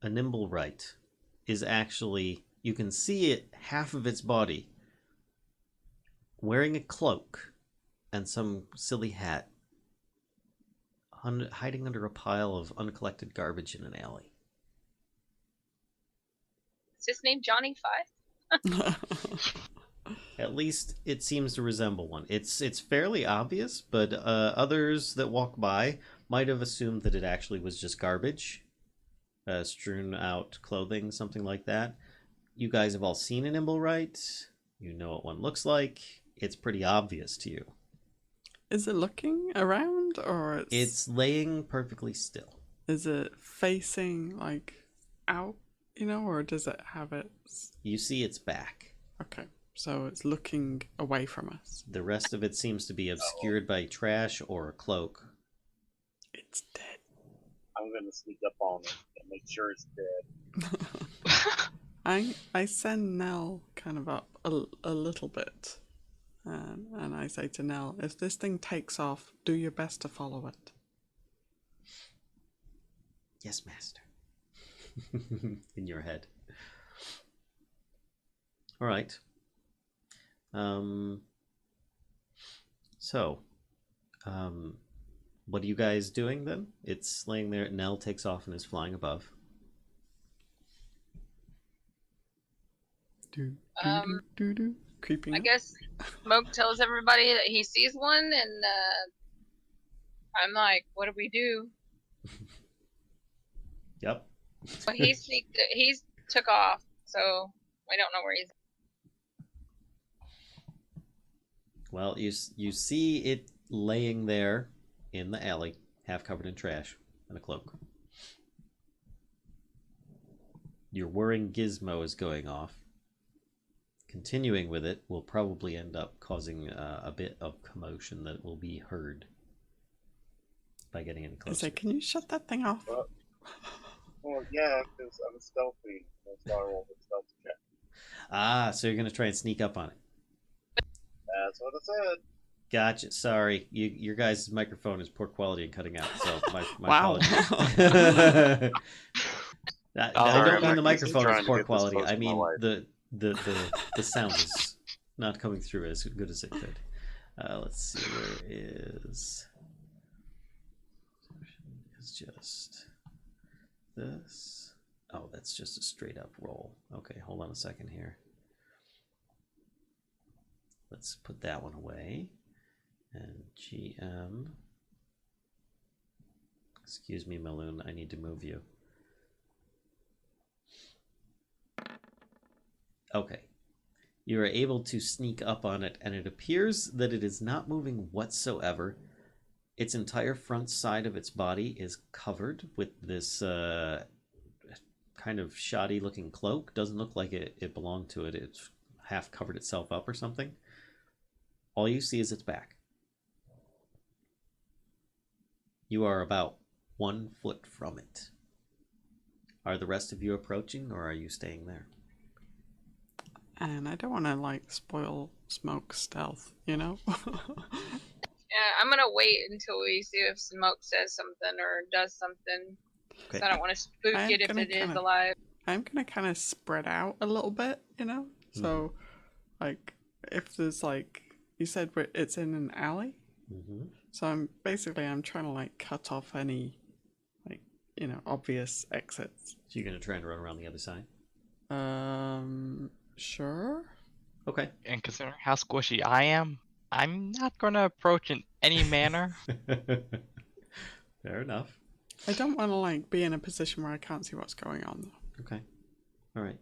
nimble right is actually, you can see it, half of its body, wearing a cloak and some silly hat, hiding under a pile of uncollected garbage in an alley. Is his name Johnny Five? At least it seems to resemble one. It's fairly obvious, but others that walk by might have assumed that it actually was just garbage, strewn out clothing, something like that. You guys have all seen an Imblewright. You know what one looks like. It's pretty obvious to you. Is it looking around, or It's laying perfectly still. is it facing like out, or does it have its... You see its back. Okay, so it's looking away from us. The rest of it seems to be obscured by trash or a cloak. It's dead. I'm gonna sneak up on it and make sure it's dead. I send Nell kind of up a little bit, and I say to Nell, if this thing takes off, do your best to follow it. Yes, master. In your head. All right. What are you guys doing then? It's laying there. Nell takes off and is flying above. Creeping I up. guess Smoke tells everybody that he sees one, and I'm like, what do we do? Yep. Well, he took off, so I don't know where he's. Well, you see it laying there in the alley, half covered in trash and a cloak. Your whirring gizmo is going off. Continuing with it will probably end up causing a bit of commotion that will be heard by getting any closer. It's like, can you shut that thing off? Well, yeah, because I'm stealthy. That's why I roll the stealth check. Ah, so you're going to try and sneak up on it. That's what I said. Gotcha. Sorry, your guys' microphone is poor quality and cutting out. So my Wow. apologies. I Sorry, don't mean the I'm microphone trying is to poor get this quality. close I to my mean wife. the sound is not coming through as good as it could. Let's see, where is? It's just this. Oh, that's just a straight up roll. Okay, hold on a second here. Let's put that one away. And GM. Excuse me, Meloon, I need to move you. Okay. You are able to sneak up on it, and it appears that it is not moving whatsoever. Its entire front side of its body is covered with this kind of shoddy looking cloak. Doesn't look like it belonged to it. It's half covered itself up or something. All you see is its back. You are about 1 foot from it. Are the rest of you approaching, or are you staying there? And I don't want to like spoil Smoke stealth, you know? Yeah, I'm gonna wait until we see if Smoke says something or does something. Okay. So I don't want to spook I'm it if gonna it is kinda- alive. I'm gonna kind of spread out a little bit, you know? So, like, if there's like, you said it's in an alley? Mm-hmm. So I'm trying to like cut off any, like, you know, obvious exits. So you're going to try and run around the other side? Sure. Okay. And considering how squishy I am, I'm not going to approach in any manner. Fair enough. I don't want to like be in a position where I can't see what's going on though. Okay. All right.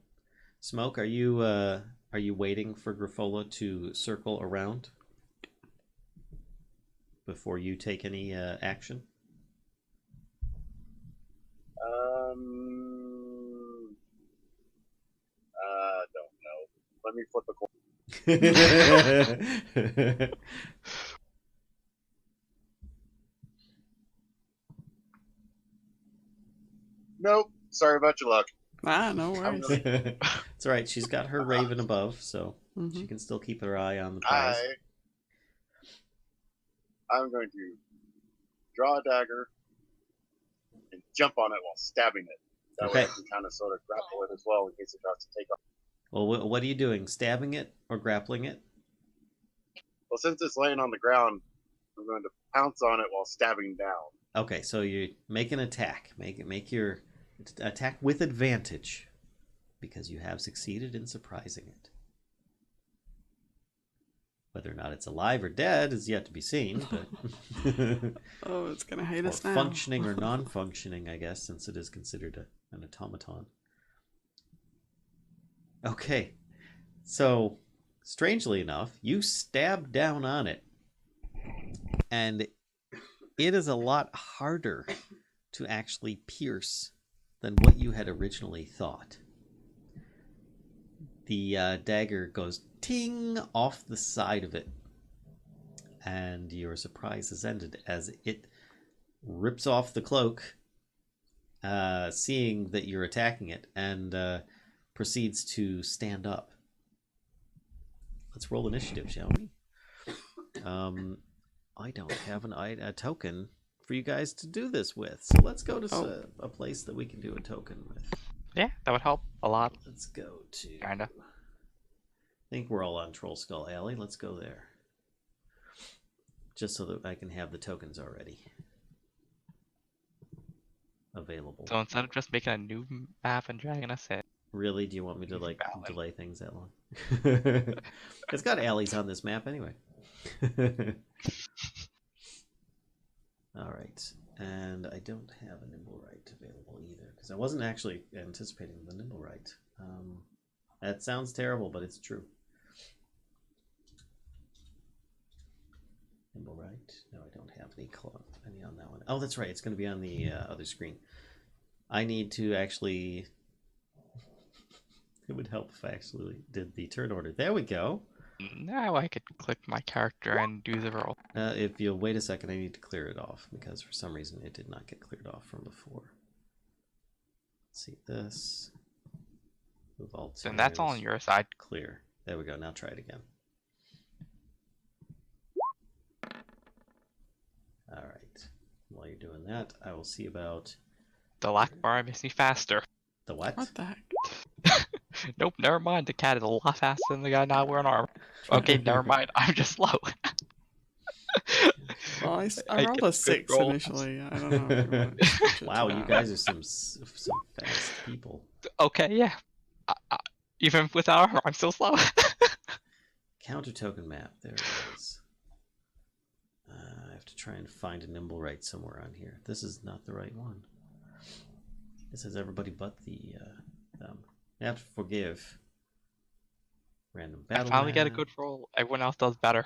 Smoke, are you waiting for Griffola to circle around before you take any action? Don't know. Let me flip a coin. Nope. Sorry about your luck. Ah, no worries. It's all right. She's got her raven above, so Mhm. she can still keep her eye on the prize. I'm going to draw a dagger and jump on it while stabbing it. That way I Okay. can kind of sort of grapple it as well in case it tries to take off. Well, what are you doing? Stabbing it or grappling it? Well, since it's laying on the ground, I'm going to pounce on it while stabbing down. Okay, so you make an attack. Make your attack with advantage, because you have succeeded in surprising it. Whether or not it's alive or dead is yet to be seen, but Oh, it's gonna hate or us now. functioning or non-functioning, I guess, since it is considered an automaton. Okay, so strangely enough, you stab down on it, and it is a lot harder to actually pierce than what you had originally thought. The dagger goes ting off the side of it, and your surprise is ended as it rips off the cloak, seeing that you're attacking it, and proceeds to stand up. Let's roll initiative, shall we? I don't have a token for you guys to do this with, so let's go to a place that we can do a token with. Yeah, that would help a lot. Let's go to... Kinda. I think we're all on Troll Skull Alley. Let's go there. Just so that I can have the tokens already. available. So instead of just making a new map and dragging us in, Really? Do you want me to like Valid. delay things that long? It's got alleys on this map anyway. All right, and I don't have a nimble right available either because I wasn't actually anticipating the nimble right. That sounds terrible, but it's true. Nimble right? No, I don't have any on that one. Oh, that's right. It's going to be on the other screen. I need to actually. It would help if I actually did the turn order. There we go. now I could click my character and do the roll. If you'll wait a second, I need to clear it off because for some reason it did not get cleared off from before. Let's see this. Move all Then that's all tiers. on your side. Clear. There we go. Now try it again. All right. While you're doing that, I will see about The lack bar makes me faster. the what? What the heck? Nope, never mind. The cat is a lot faster than the guy not wearing armor. Okay, never mind. I'm just slow. Well, I I rolled get a good 6 roll. initially. I don't know. If you want to switch it Wow, to you that. guys are some fast people. Okay, yeah. Even without armor, I'm still slow. Counter token map. There it is. I have to try and find a nimble right somewhere on here. This is not the right one. This has everybody but the them. I have to forgive. Random I battle. finally get a map. good roll. Everyone else does better.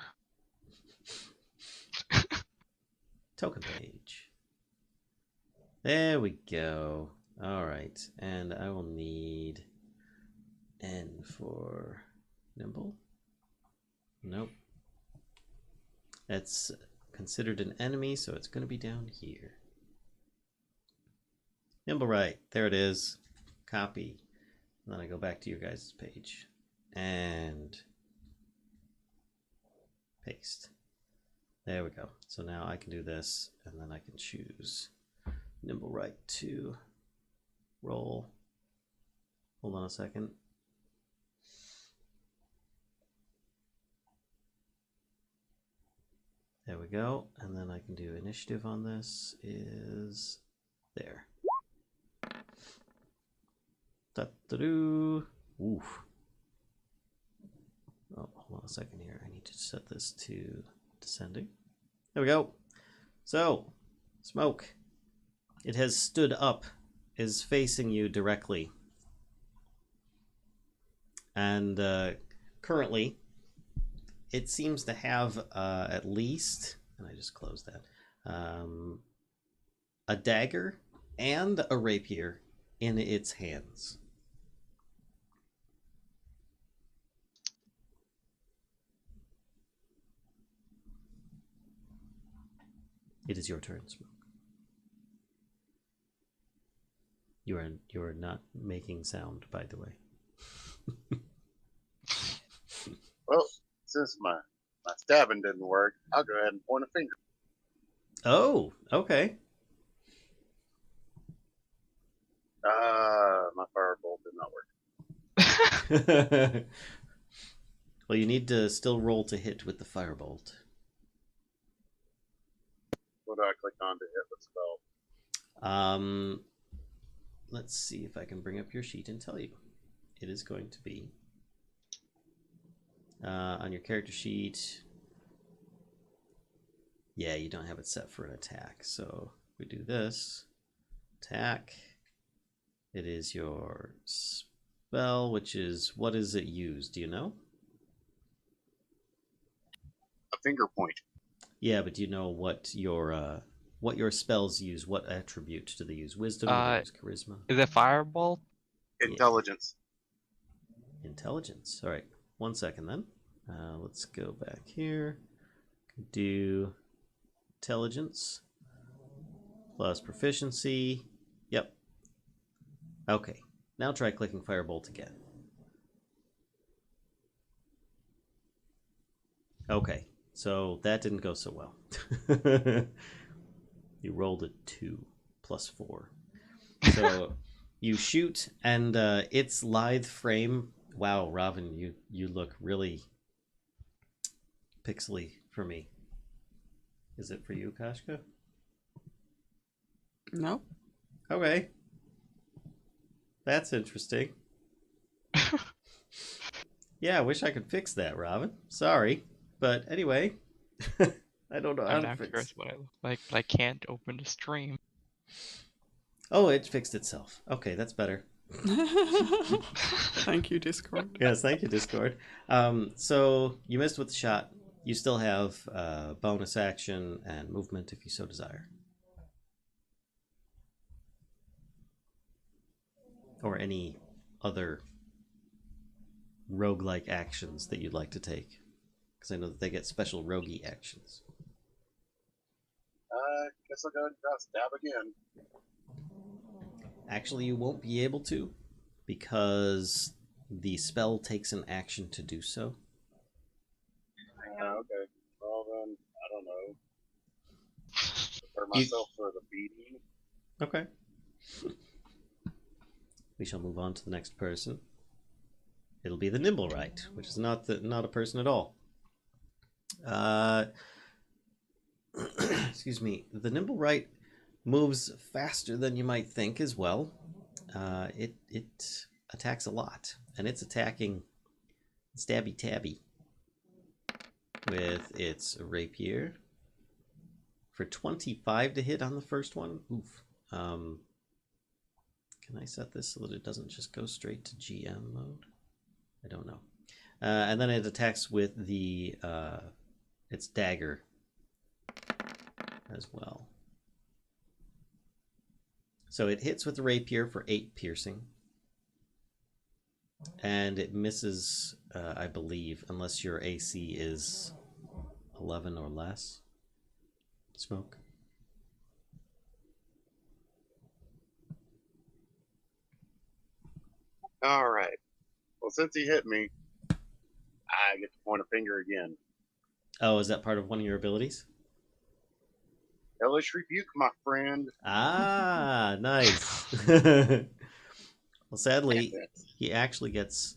Token page. There we go. All right, and I will need N for nimble. Nope. That's considered an enemy, so it's going to be down here. Nimble right. There it is. Copy. And then I go back to your guys' page. And paste. There we go. So now I can do this, and then I can choose nimble right to roll. Hold on a second. There we go. And then I can do initiative on this is there. Da-da-doo. Oof. Oh, hold on a second here. I need to set this to descending. There we go. So, smoke. It has stood up, is facing you directly. And currently, it seems to have at least, and I just closed that, a dagger and a rapier in its hands. It is your turn, Smoke. You are not making sound, by the way. Well, since my stabbing didn't work, I'll go ahead and point a finger. Oh, okay. My firebolt did not work. Well, you need to still roll to hit with the firebolt. What do I click on to hit the spell? Let's see if I can bring up your sheet and tell you. It is going to be on your character sheet. Yeah, you don't have it set for an attack. So we do this. Attack. It is your spell, which is, what is it used? Do you know? A finger point. Yeah, but do you know what your spells use? What attribute do they use? Wisdom? Do they use charisma? Is it Fireball? Intelligence. Intelligence. All right. 1 second then. Let's go back here. Do intelligence plus proficiency. Yep. Okay. Now try clicking Firebolt again. Okay. So that didn't go so well. You rolled a 2 plus 4. So you shoot, and its lithe frame. Wow, Robin, you look really pixely for me. Is it for you, Kashka? No. Okay. That's interesting. Yeah, I wish I could fix that, Robin. Sorry. But anyway, I don't know how I'm to now fix. curious what I look like, but I can't open the stream. Oh, it fixed itself. Okay, that's better. Thank you, Discord. Yes, thank you, Discord. So you missed with the shot. You still have bonus action and movement if you so desire. Or any other roguelike actions that you'd like to take. Because I know that they get special roguey actions. Guess I'll go ahead and try to stab again. Actually, you won't be able to, because the spell takes an action to do so. Okay. Well then, I don't know. Prepare myself for the beating. Okay. We shall move on to the next person. It'll be the Nimblewright, which is not a person at all. Excuse me. The Nimblewright moves faster than you might think as well. It attacks a lot, and it's attacking Stabby Tabby with its rapier for 25 to hit on the first one. Oof. Can I set this so that it doesn't just go straight to GM mode? I don't know. And then it attacks with the its dagger as well. So it hits with the rapier for 8 piercing. And it misses, I believe, unless your AC is 11 or less. Smoke. All right. Well, since he hit me, I get to point a finger again. Oh, is that part of one of your abilities? Hellish rebuke, my friend. Ah, nice. Well, sadly, That's he actually gets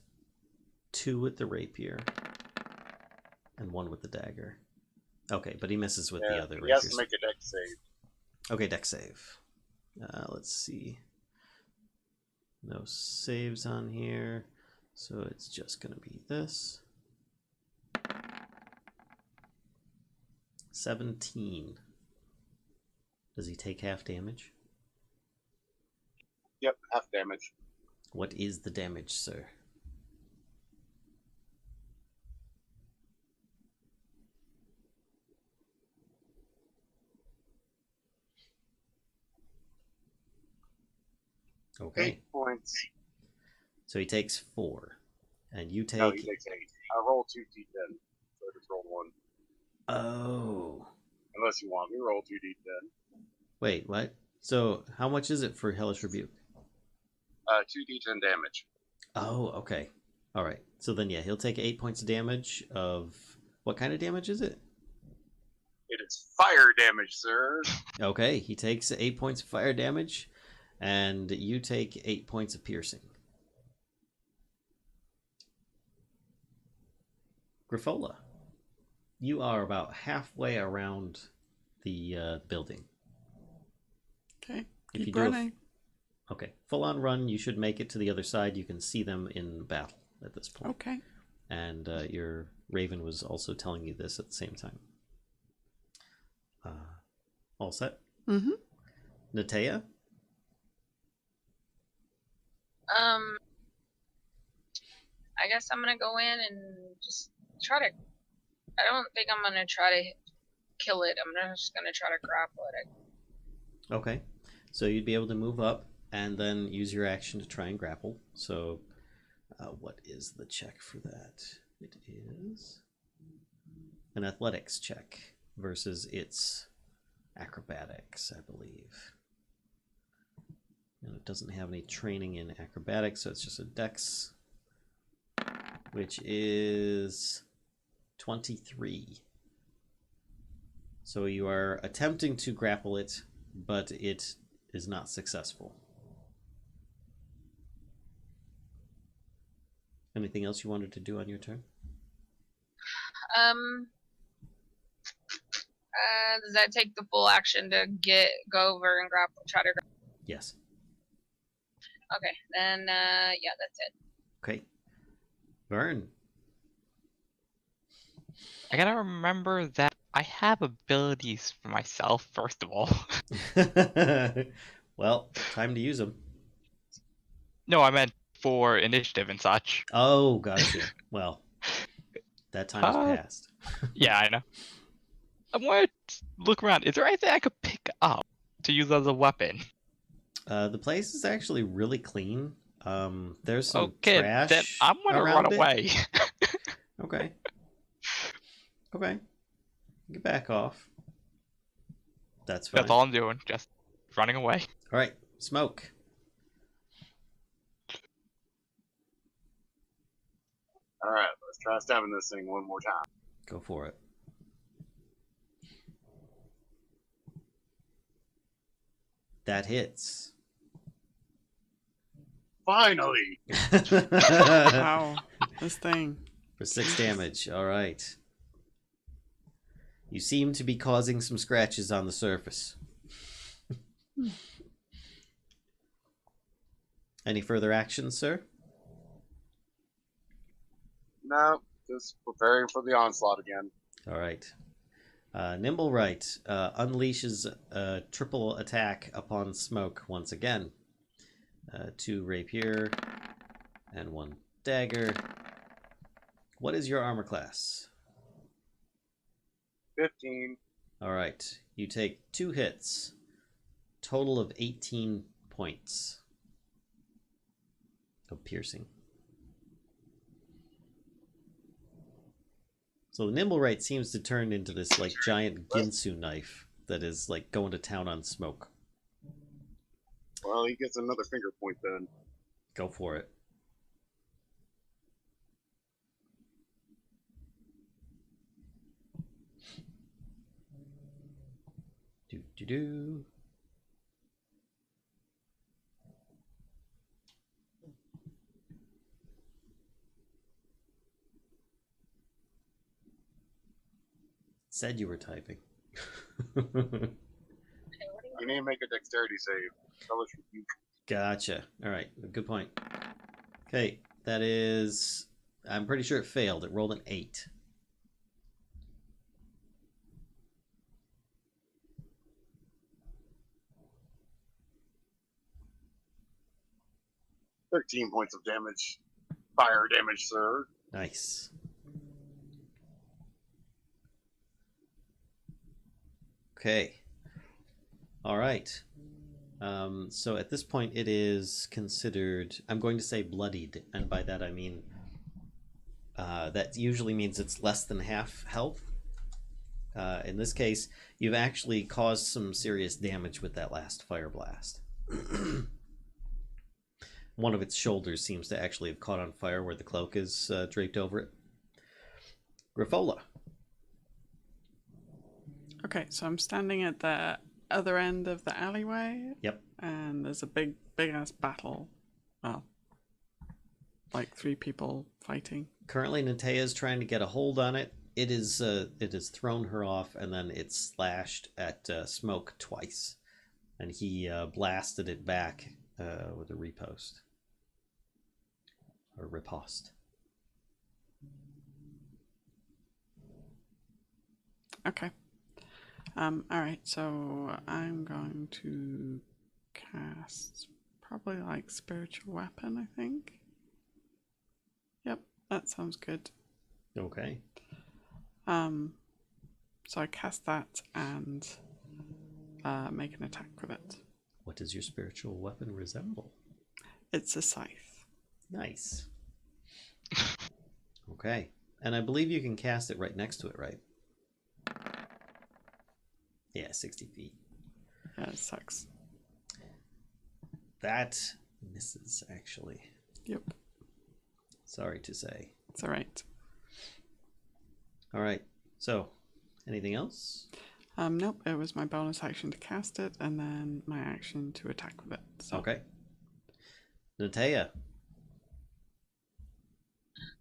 2 with the rapier and 1 with the dagger. Okay, but he misses with the other He has rapiers. to make a dex save. Okay, dex save. Let's see. No saves on here, so it's just going to be this. 17. Does he take half damage? Yep, half damage. What is the damage, sir? Okay. 8 points. So he takes 4. And you take... No, he takes 8. I roll 2 d10. So I just rolled 1. Oh. Unless you want me to roll 2 d10. Wait, what? So how much is it for Hellish Rebuke? 2 d10 damage. Oh, okay. All right. So then, yeah, he'll take 8 points of damage of... What kind of damage is it? It is fire damage, sir. Okay, he takes 8 points of fire damage, and you take 8 points of piercing. Griffola, you are about halfway around the building. Okay, If you keep do a running. Okay, full-on run, you should make it to the other side. You can see them in battle at this point. Okay. And your Raven was also telling you this at the same time. All set? Mm-hmm. Natea? I guess I'm gonna go in and just try to. I don't think I'm gonna try to kill it. I'm just gonna try to grapple it. Okay. So you'd be able to move up and then use your action to try and grapple. So what is the check for that? It is an athletics check versus its acrobatics, I believe. And it doesn't have any training in acrobatics, so it's just a dex, which is 23. So you are attempting to grapple it, but it is not successful. Anything else you wanted to do on your turn? Does that take the full action to go over and grapple? Try to grapple? Yes. Okay, then yeah, that's it. Okay. Vern. I gotta remember that I have abilities for myself, first of all. Well, time to use them. No, I meant for initiative and such. Oh, gotcha. Well, that time has passed. Yeah, I know. I want to look around. Is there anything I could pick up to use as a weapon? The place is actually really clean. There's some Okay, then trash I'm gonna run around it. away. Okay. Okay. Get back off. That's fine. That's all I'm doing, just running away. All right. Smoke. All right, let's try stabbing this thing one more time. Go for it. That hits. Finally! Wow, this thing. For 6 damage. All right. You seem to be causing some scratches on the surface. Any further actions, sir? No, just preparing for the onslaught again. All right. Nimble Right unleashes a triple attack upon Smoke once again. 2 rapier and 1 dagger. What is your armor class? 15. All right. You take 2 hits. Total of 18 points of piercing. So the Nimble Right seems to turn into this like giant Ginsu knife that is like going to town on Smoke. Well, he gets another finger point then. Go for it. Do. Said you were typing. Okay, what do you You need to make a dexterity save. Hellish rebuke. Gotcha. All right. Good point. Okay. That is... I'm pretty sure it failed. It rolled an 8. Want? 13 points of damage. Fire damage, sir. Nice. Okay. All right. So at this point, it is considered, I'm going to say bloodied, and by that I mean that usually means it's less than half health. In this case, you've actually caused some serious damage with that last fire blast. One of its shoulders seems to actually have caught on fire where the cloak is draped over it. Grifola. Okay, so I'm standing at the other end of the alleyway. Yep. And there's a big ass battle. Well, like 3 people fighting. Currently, Natea is trying to get a hold on it. It has thrown her off, and then it slashed at Smoke twice, and he blasted it back with a riposte or riposte. Okay. Alright, so I'm going to cast probably like spiritual weapon, I think. Yep, that sounds good. Okay. So I cast that and make an attack with it. What does your spiritual weapon resemble? It's a scythe. Nice. Okay. And I believe you can cast it right next to it, right? Yeah, 60 feet. Yeah, it sucks. That misses, actually. Yep, Sorry to say. it's alright. All right. So, anything else? Nope, it was my bonus action to cast it and then my action to attack with it. So. Okay. Natea.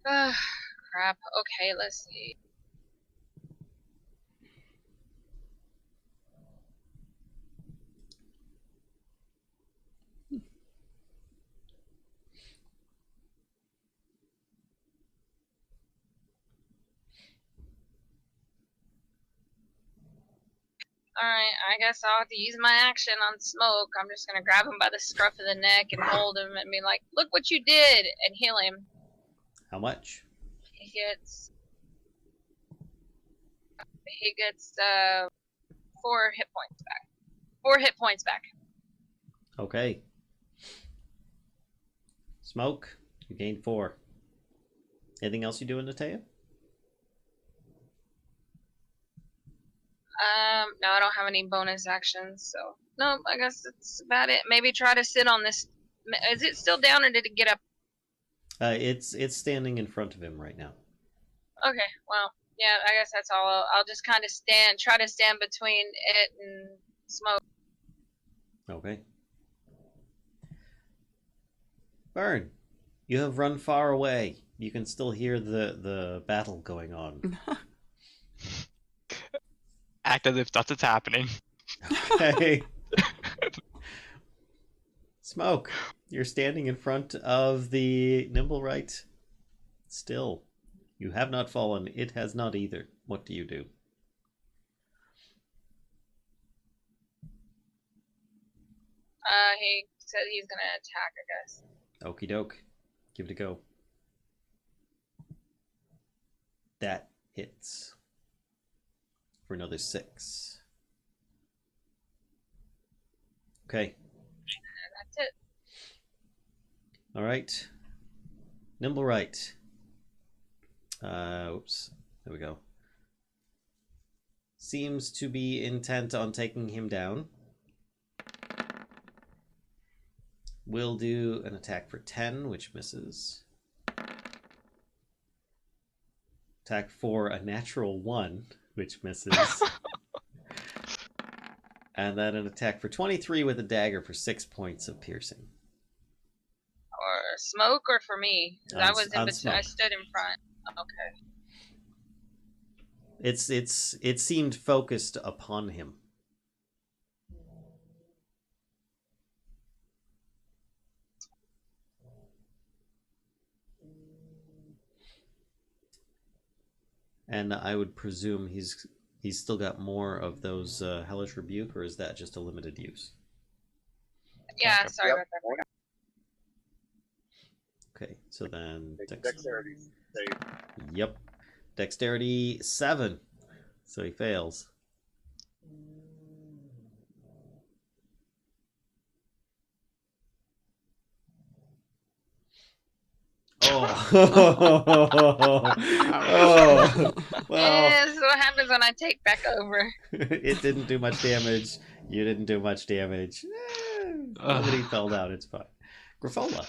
Crap. Okay, let's see. Alright, I guess I'll have to use my action on Smoke. I'm just gonna grab him by the scruff of the neck and hold him and be like, look what you did! And heal him. How much? He gets 4 hit points back. 4 hit points back. Okay. Smoke, you gained 4. Anything else you do in Natea? No, I don't have any bonus actions, so no, I guess that's about it. Maybe try to sit on this. Is it still down or did it get up? It's standing in front of him right now. Okay, well, yeah, I guess that's all. I'll just kind of try to stand between it and Smoke. Okay. Burn, you have run far away. You can still hear the battle going on. Act as if nothing's happening. Okay. Smoke, you're standing in front of the Nimblewright. Still, you have not fallen. It has not either. What do you do? He said he's gonna attack, I guess. Okie doke. Give it a go. That hits. For another 6. Okay. And that's it. Alright. Nimblewright. Oops. There we go. Seems to be intent on taking him down. Will do an attack for 10, which misses. Attack for a natural 1, which misses. And then an attack for 23 with a dagger for 6 points of piercing. Or Smoke, or for me? 'Cause I was in On between. Smoke. I stood in front. Okay. It seemed focused upon him. And I would presume he's still got more of those Hellish Rebuke, or is that just a limited use? Yeah, sorry Yep. about that. Okay, so then Dexterity save. Yep, Dexterity 7, so he fails. Oh, oh. Well, This is what happens when I take back over. it didn't do much damage. You didn't do much damage. Nobody fell down. It's fine. Griffola.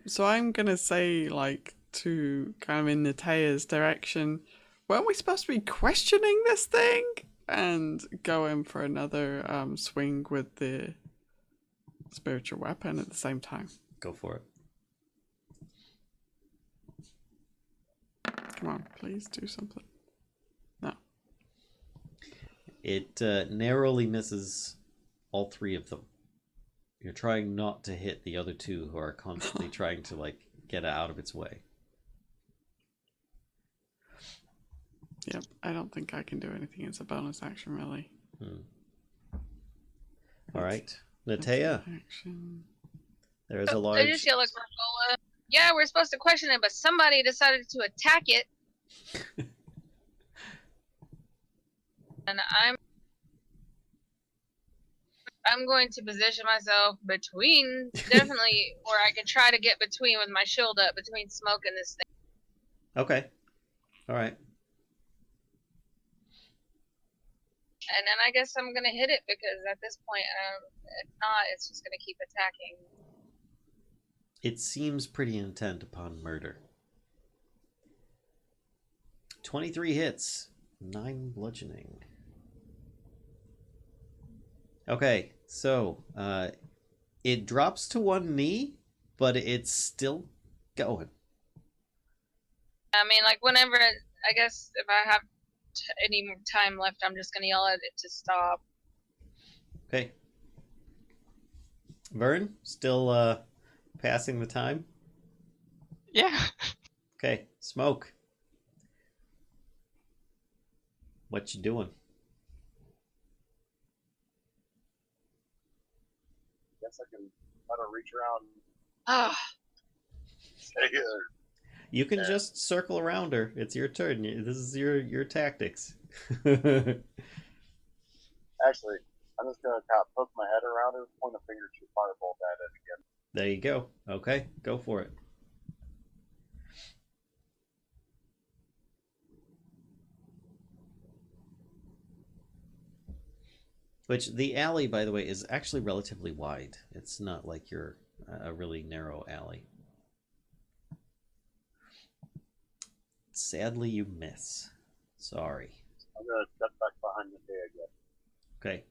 So I'm gonna say, like, to kind of in Natea's direction, weren't we supposed to be questioning this thing? And go in for another swing with the spiritual weapon at the same time. Go for it. Come on, please do something. No. It narrowly misses all 3 of them. You're trying not to hit the other 2 who are constantly trying to, like, get out of its way. Yep, I don't think I can do anything as a bonus action, really. All right. Natea, Action. there is a I large... just yell at Granola. Yeah, we're supposed to question it, but somebody decided to attack it. And I'm going to position myself between, definitely where I can try to get between with my shield up between Smoke and this thing. Okay. All right. And then I guess I'm gonna hit it because at this point, if not, it's just gonna keep attacking. It seems pretty intent upon murder. 23 hits, 9 bludgeoning. Okay, so it drops to 1 knee, but it's still going. I mean, like whenever, I guess if I have any more time left, I'm just gonna yell at it to stop. Okay. Vern, still passing the time? Yeah. Okay, Smoke. What you doing? guess I can try to reach around. Ah, Stay here. You can Yeah. just circle around her. It's your turn. This is your tactics. Actually, I'm just gonna kind of poke my head around her, point a finger to firebolt at it again. There you go. Okay, go for it. Which the alley, by the way, is actually relatively wide. It's not like you're a really narrow alley. Sadly, you miss. Sorry. I'm gonna step back behind the day again. Okay.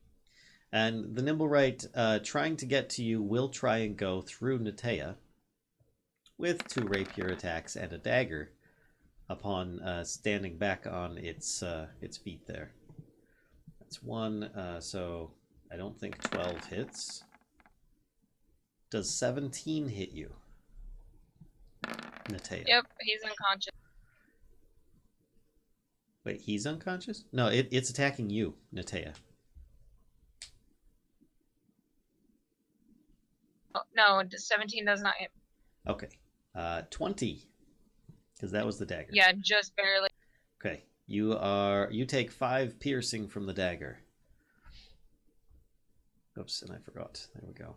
And the Nimblewright, trying to get to you, will try and go through Natea with 2 rapier attacks and a dagger upon standing back on its feet there. That's 1, so I don't think 12 hits. Does 17 hit you, Natea? yep, he's unconscious. Wait, he's unconscious? No, it's attacking you, Natea. Oh, no, 17 does not hit. Okay. 20. Because that was the dagger. Yeah, just barely. Okay. You take 5 piercing from the dagger. Oops, and I forgot. There we go.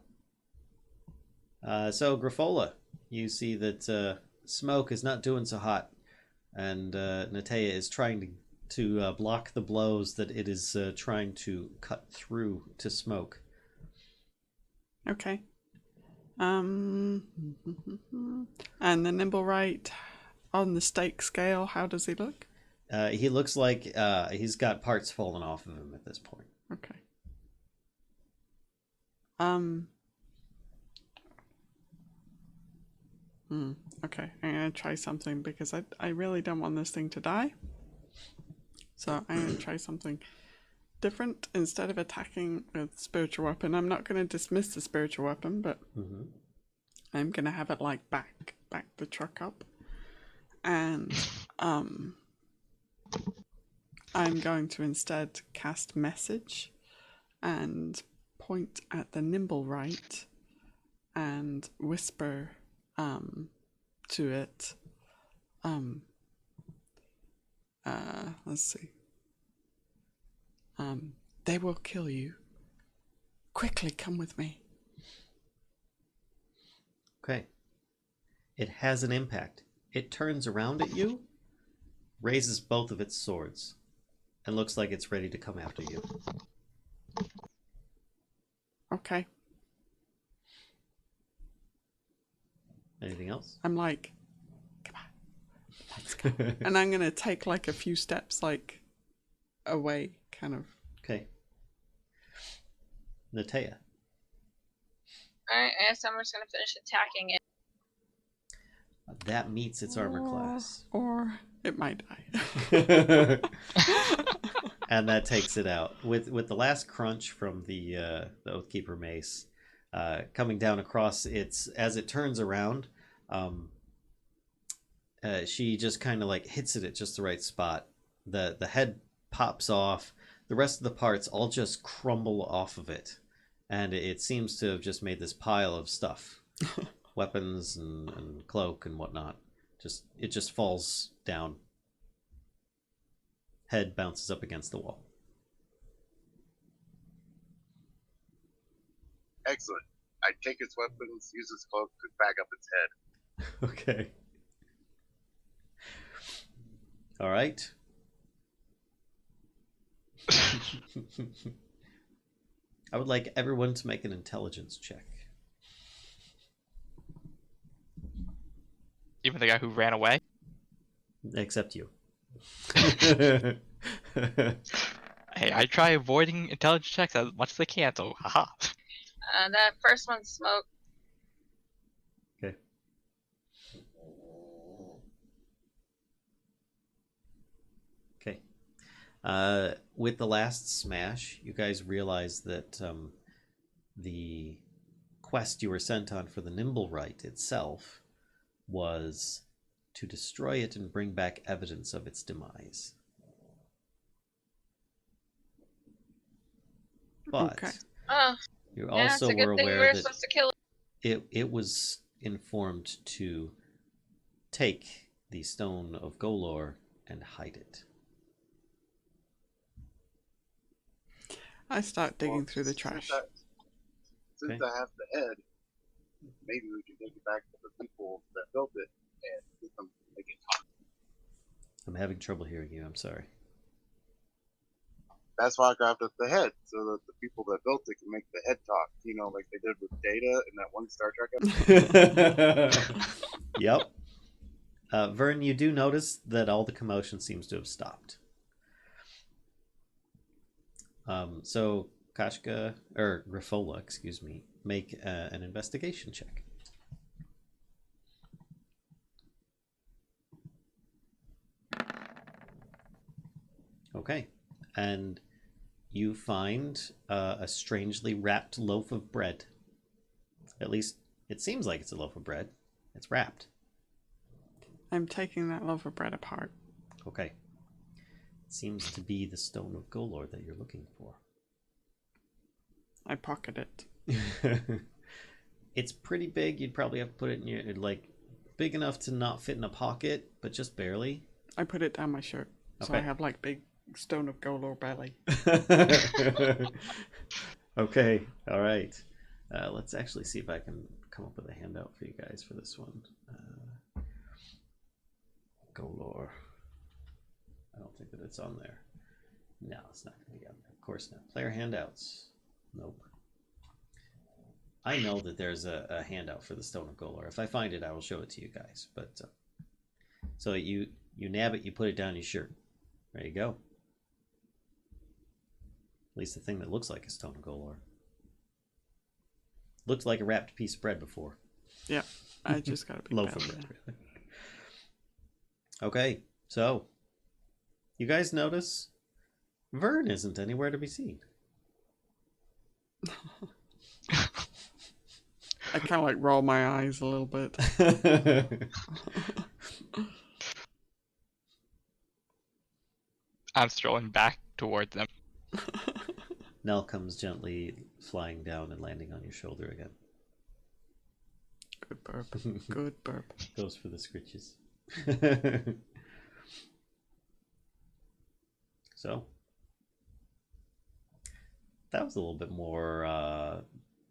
So Griffola, you see that Smoke is not doing so hot, and Natea is trying to block the blows that it is trying to cut through to Smoke. Okay. And the Nimblewright on the stake scale, how does he look? He looks like he's got parts falling off of him at this point. Okay. Okay, I'm gonna try something because I really don't want this thing to die. So I'm gonna try something different. Instead of attacking with spiritual weapon, I'm not gonna dismiss the spiritual weapon, but I'm gonna have it like back the truck up, and I'm going to instead cast message and point at the Nimblewright and whisper to it. Let's see. They will kill you. Quickly come with me. Okay. It has an impact. It turns around at you, raises both of its swords, and looks like it's ready to come after you. Okay. Anything else? I'm like, come on, let's go. And I'm gonna take like a few steps like away, kind of. Okay. Natea. Alright, I guess I'm just gonna finish attacking it. That meets its armor class. Or it might die. And that takes it out. With the last crunch from the Oathkeeper mace coming down across its, as it turns around, she just kind of like hits it at just the right spot. The head pops off. The rest of the parts all just crumble off of it. And it seems to have just made this pile of stuff. Weapons and cloak and whatnot. It just falls down. Head bounces up against the wall. Excellent. I take its weapons, use its cloak to bag up its head. Okay. All right. I would like everyone to make an intelligence check. Even the guy who ran away? Except you. Hey, I try avoiding intelligence checks as much as I can, so haha. That first one's Smoke. Okay. Okay. With the last smash, you guys realize that the quest you were sent on for the Nimblewright itself was to destroy it and bring back evidence of its demise. But Okay. Oh, You Yeah, it's also a were good thing we aware were that supposed to kill it. it was informed to take the Stone of Golor and hide it. I start digging Well, through the since trash. Since Okay. I have the head, maybe we can take it back to the people that built it and get them to make it talk. I'm having trouble hearing you. I'm sorry. That's why I grabbed up the head, so that the people that built it can make the head talk. You know, like they did with Data in that one Star Trek episode. Yep. Vern, you do notice that all the commotion seems to have stopped. So Kashka, or Grifola, excuse me, make an investigation check. Okay. And you find a strangely wrapped loaf of bread. At least it seems like it's a loaf of bread. It's wrapped. I'm taking that loaf of bread apart. Okay. It seems to be the Stone of Golor that you're looking for. I pocket it. It's pretty big. You'd probably have to put it in your, like, big enough to not fit in a pocket, but just barely. I put it down my shirt. So I Okay. have like big Stone of Golor belly. Okay. All right. Let's actually see if I can come up with a handout for you guys for this one. Golor. I don't think that it's on there. No, it's not going to be on there. Of course not. Player handouts. Nope. I know that there's a handout for the Stone of Golor. If I find it, I will show it to you guys. But so you nab it, you put it down your shirt. There you go. At least the thing that looks like a Stone of Golor. Looked like a wrapped piece of bread before. Yeah, I just got a big Loaf belly of bread, there. really. Okay, so you guys notice Vern isn't anywhere to be seen. I kind of like roll my eyes a little bit. I'm strolling back towards them. Nell comes gently flying down and landing on your shoulder again. Good burp. Good burp. Goes for the scritches. So that was a little bit more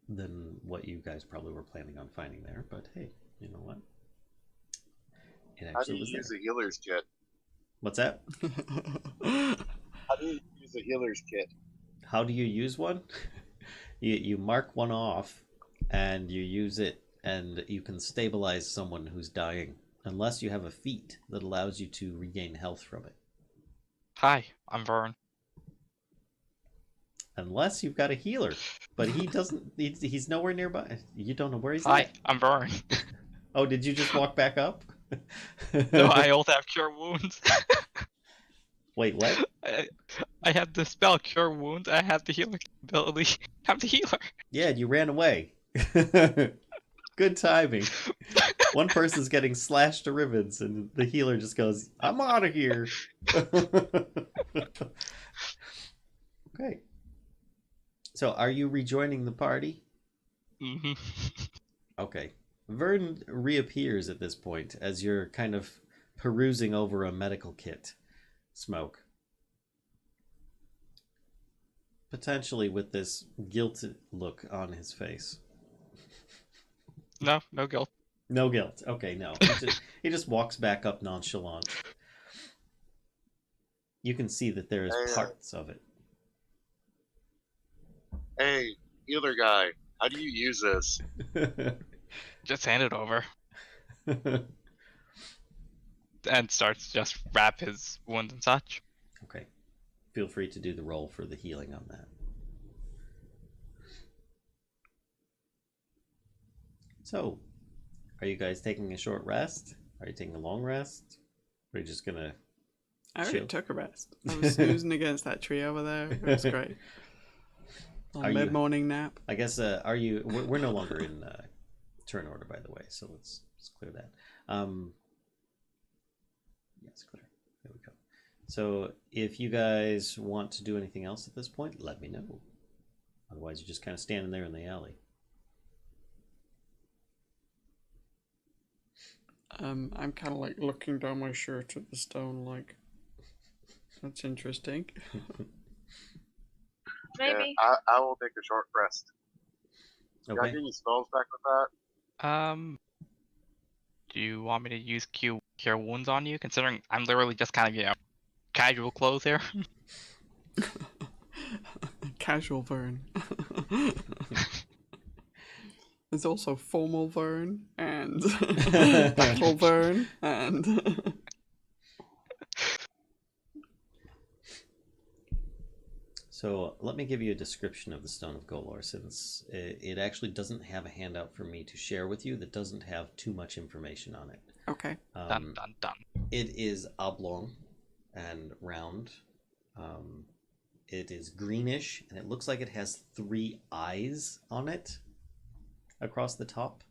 than what you guys probably were planning on finding there, but hey, you know what? It How do actually you was use there. a healer's kit? What's that? How do you use a healer's kit? How do you use one? You mark one off and you use it, and you can stabilize someone who's dying unless you have a feat that allows you to regain health from it. Hi, I'm Vern. Unless you've got a healer, but he doesn't. He's nowhere nearby. You don't know where he's Hi, at. I'm Vern. Oh, did you just walk back up? No, I also have Cure Wounds. Wait, what? I have the spell Cure Wounds. I have the healing ability. I'm the healer. Yeah, you ran away. Good timing. One person's getting slashed to ribbons, and the healer just goes, "I'm out of here." Okay. So, are you rejoining the party? Mm-hmm. Okay. Vern reappears at this point as you're kind of perusing over a medical kit. Smoke. Potentially with this guilty look on his face. No, no guilt. No guilt. Okay, no. He just walks back up nonchalant. You can see that there is parts of it. Hey, healer guy, how do you use this? Just hand it over. And starts just wrap his wounds and such. Okay. Feel free to do the roll for the healing on that. So, are you guys taking a short rest? Are you taking a long rest? Or are you just gonna I already chill? took a rest. I was snoozing against that tree over there. It was great. Are you- Mid-morning nap. I guess, are you... We're no longer in turn order, by the way, so let's clear that. Yes, clear. There we go. So, if you guys want to do anything else at this point, let me know. Otherwise, you're just kind of standing there in the alley. I'm kind of like looking down my shirt at the stone, like, that's interesting. Maybe. Yeah, I will take a short rest. Got Okay. any spells back with that? Do you want me to use Cure Wounds on you? Considering I'm literally just kind of, casual clothes here. Casual Vern. There's also formal Vern and battle Vern and So let me give you a description of the Stone of Golor, since it actually doesn't have a handout for me to share with you that doesn't have too much information on it. okay. Dun dun dun. It is oblong and round. It is greenish, and it looks like it has 3 eyes on it across the top.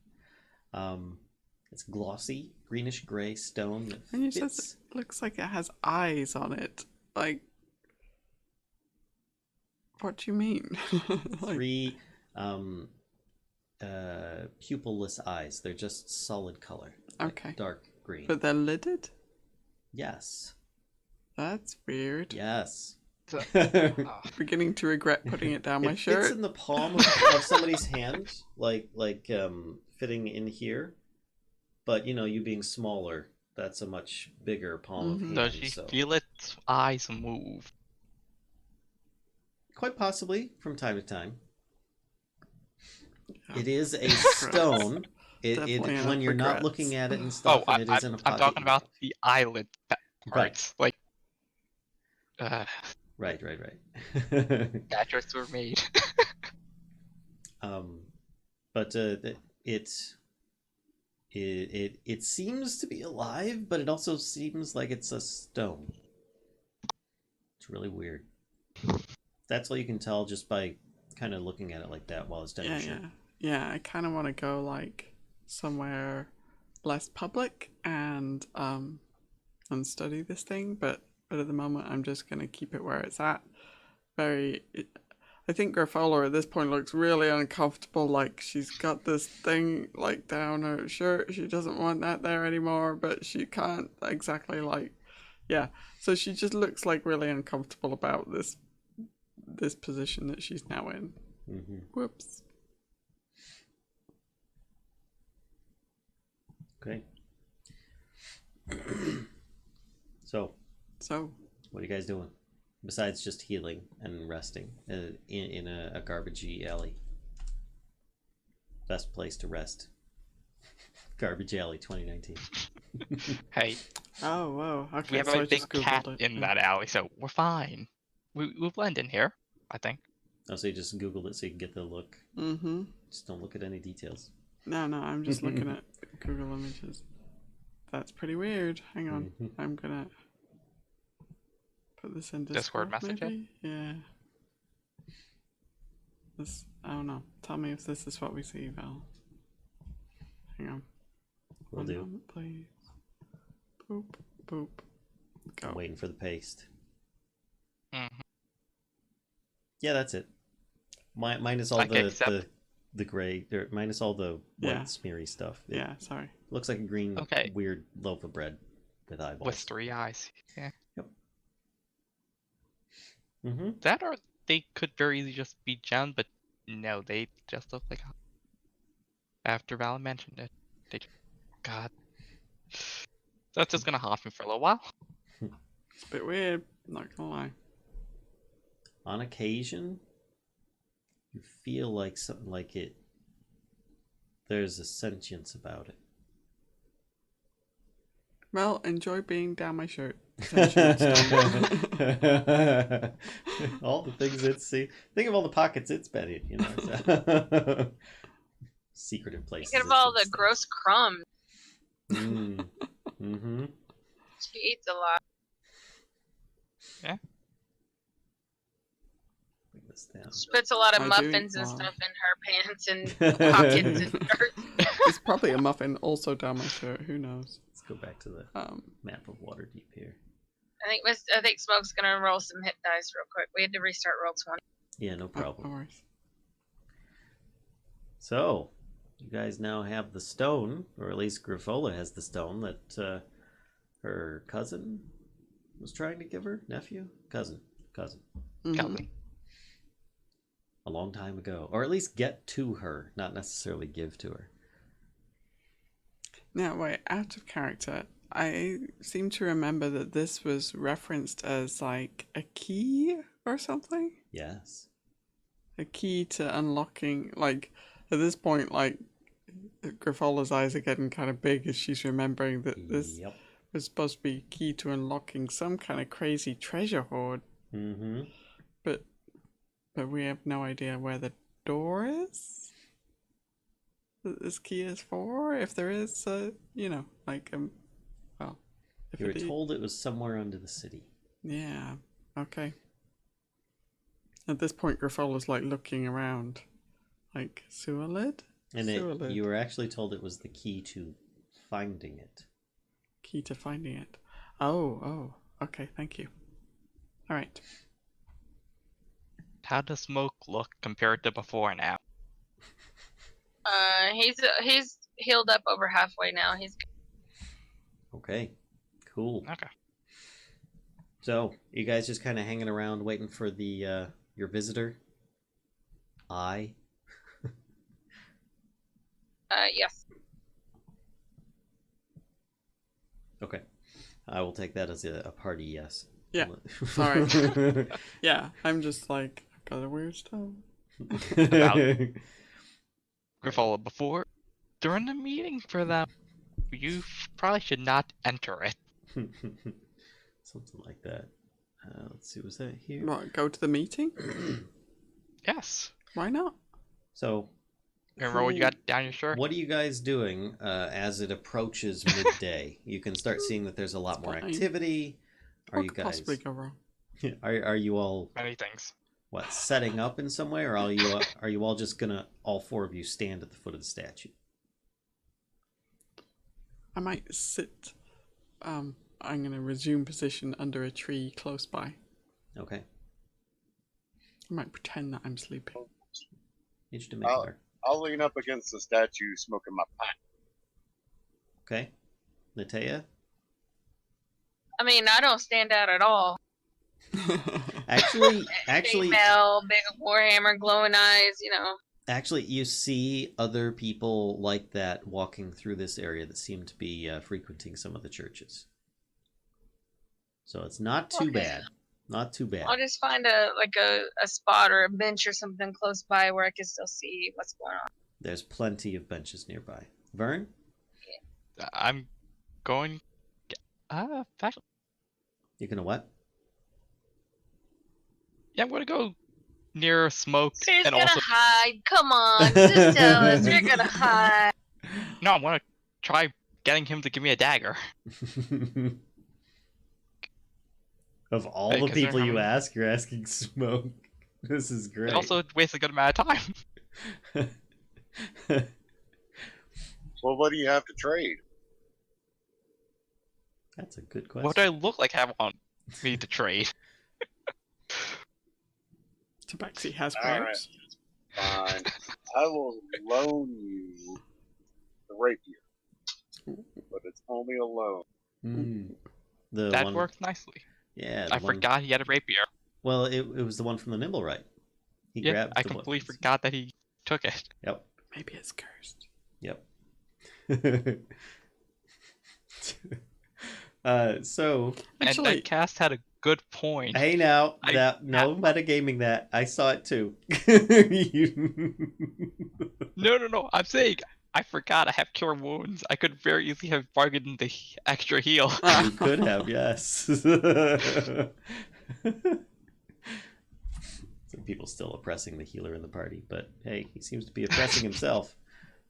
It's glossy, greenish gray stone that And you said fits. it looks like it has eyes on it. Like, what do you mean? Like, 3 pupilless eyes. They're just solid color. Like okay. dark green. But they're lidded? Yes. That's weird. Yes. Oh, Beginning to regret putting it down my It shirt. fits in the palm of somebody's hand, like fitting in here. But you being smaller, that's a much bigger palm of hand. does she So feel its eyes move? quite possibly from time to time. Yeah. It is a stone. Definitely enough when you're not regrets. looking at it and Oh, stuff, and it is in a pocket. I'm talking about the eyelid Right. parts. Like, Right. that choice were made. But it seems to be alive, but it also seems like it's a stone. It's really weird. That's all you can tell just by kind of looking at it like that while it's down your shirt. Yeah, I kind of want to go like somewhere less public and study this thing, but at the moment I'm just gonna keep it where it's at. I think Graffola at this point looks really uncomfortable, like she's got this thing like down her shirt. She doesn't want that there anymore, but she can't exactly so she just looks like really uncomfortable about this position that she's now in. Mm-hmm. Whoops. Okay. So, what are you guys doing besides just healing and resting in a garbagey alley? Best place to rest. Garbage Alley 2019. Hey, Oh, whoa. Okay, we have so a I big just Googled cat it. in Yeah. that alley, so we're fine. We'll blend in here, I think. Oh, so you just Googled it so you can get the look. Mm-hmm. Just don't look at any details. No, I'm just looking at Google Images. That's pretty weird. Hang on. Mhm. I'm gonna put this in Discord message it? maybe? Yeah. I don't know. Tell me if this is what we see, Val. Hang on. Will One do. moment, please. Boop, boop. Go. I'm waiting for the paste. Mhm. Yeah, that's it. Minus all Okay, except- the gray, or minus all the white Yeah. smeary stuff. It Yeah, sorry. looks like a green Okay. weird loaf of bread with eyeballs. With 3 eyes. Yeah. Mm-hmm. That or they could very easily just be gems, but no, they just look like. After Val mentioned it, God, that's just gonna haunt me for a little while. It's a bit weird, not gonna lie. On occasion, you feel like something like it. There's a sentience about it. Well, enjoy being down my shirt. All the things it's see. Think of all the pockets it's been in, so. Secretive places. Think of all it's the been gross crumbs. Mm-hmm. She eats a lot. Bring this down. She puts a lot of I do muffins eat and a lot. stuff in her pants and pockets and dirt. It's probably a muffin also down my shirt. Who knows? Let's go back to the map of Waterdeep here. I think Smoke's gonna roll some hit dice real quick. We had to restart roll 20. Yeah, no Oh, problem. no worries. So, you guys now have the stone, or at least Grifola has the stone that her cousin was trying to give her? Nephew? Cousin. Mhm. Kelly. A long time ago. Or at least get to her, not necessarily give to her. Now, wait, out of character, I seem to remember that this was referenced as like a key or something. Yes. A key to unlocking, like, at this point, like, Grifola's eyes are getting kind of big as she's remembering that this Yep. was supposed to be key to unlocking some kind of crazy treasure hoard, Mm-hmm. but we have no idea where the door is that this key is for, if there is, well, if You were it is. told it was somewhere under the city. Yeah, okay. At this point, Grifola's like looking around, like, sewer lid? And Sewer lid. you were actually told it was the key to finding it. Key to finding it. Oh, okay, thank you. All right. How does Smoke look compared to before now? He's healed up over halfway now. He's Okay. Cool. Okay. So, you guys just kind of hanging around waiting for the your visitor? yes. Okay. I will take that as a party yes. Yeah. Sorry. Yeah, I'm just like, I've got a weird stone. Grifola, before, during the meeting for them, you probably should not enter it. Something like that. Let's see, was that here? What, go to the meeting? Yes. Why not? So, Remember what you got down your shirt? what are you guys doing as it approaches midday? You can start seeing that there's a lot more Fine. activity. Are What you could guys? possibly go wrong? Are you all Many things. what setting up in some way, or are you all just gonna all four of you stand at the foot of the statue? I might sit. I'm gonna resume position under a tree close by. Okay. I might pretend that I'm sleeping. Need you to make Oh. her. I'll lean up against the statue, smoking my pipe. Okay. Natea? I mean, I don't stand out at all. Actually, Female, big warhammer, glowing eyes. Actually, you see other people like that walking through this area that seem to be frequenting some of the churches. So it's not too Okay. bad. Not too bad. I'll just find a spot or a bench or something close by where I can still see what's going on. There's plenty of benches nearby. Vern? I'm going. Actually, You gonna what? yeah, I'm going to go near Smoke So you're and gonna also. hide. Come on, just tell us. You're gonna hide. No, I'm going to try getting him to give me a dagger. Of all Hey, the considering people how you many- ask, you're asking Smoke. This is great. It also wastes a good amount of time. Well, what do you have to trade? That's a good question. What do I look like I have on me to trade? Tabaxi has All right. wares. Fine. I will loan you the rapier, but it's only a loan. Mm. The That one, worked nicely. Yeah. I the one- forgot he had a rapier. Well, it was the one from the Nimble, right? He Yeah, grabbed I the completely weapons. forgot that he took it. Yep. Maybe it's cursed. Yep. So And Actually, that cast had a good point. hey now, I- no metagaming that. I saw it too. No. I'm saying I forgot I have cure wounds. I could very easily have bargained the extra heal. You could have, yes. Some people still oppressing the healer in the party, but hey, he seems to be oppressing himself.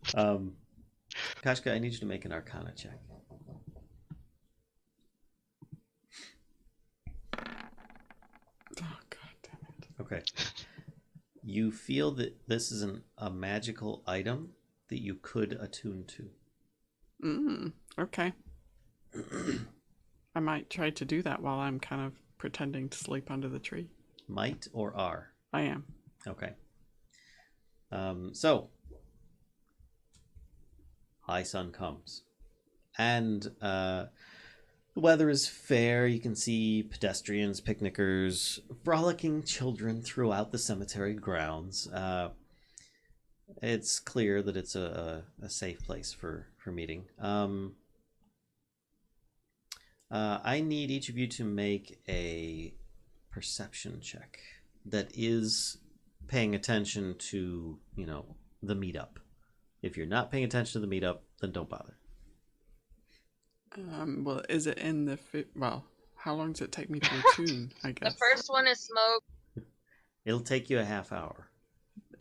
Kashka, I need you to make an Arcana check. Oh god damn it! Okay. You feel that this is a magical item that you could attune to. Okay. I might try to do that while I'm kind of pretending to sleep under the tree. Might or are? I am. Okay. So, high sun comes. And the weather is fair. You can see pedestrians, picnickers, frolicking children throughout the cemetery grounds. It's clear that it's a safe place for meeting. I need each of you to make a perception check that is paying attention to, the meetup. If you're not paying attention to the meetup, then don't bother. Well, is it in the... Well, how long does it take me to attune, I The guess? first one is smoke. It'll take you a half hour.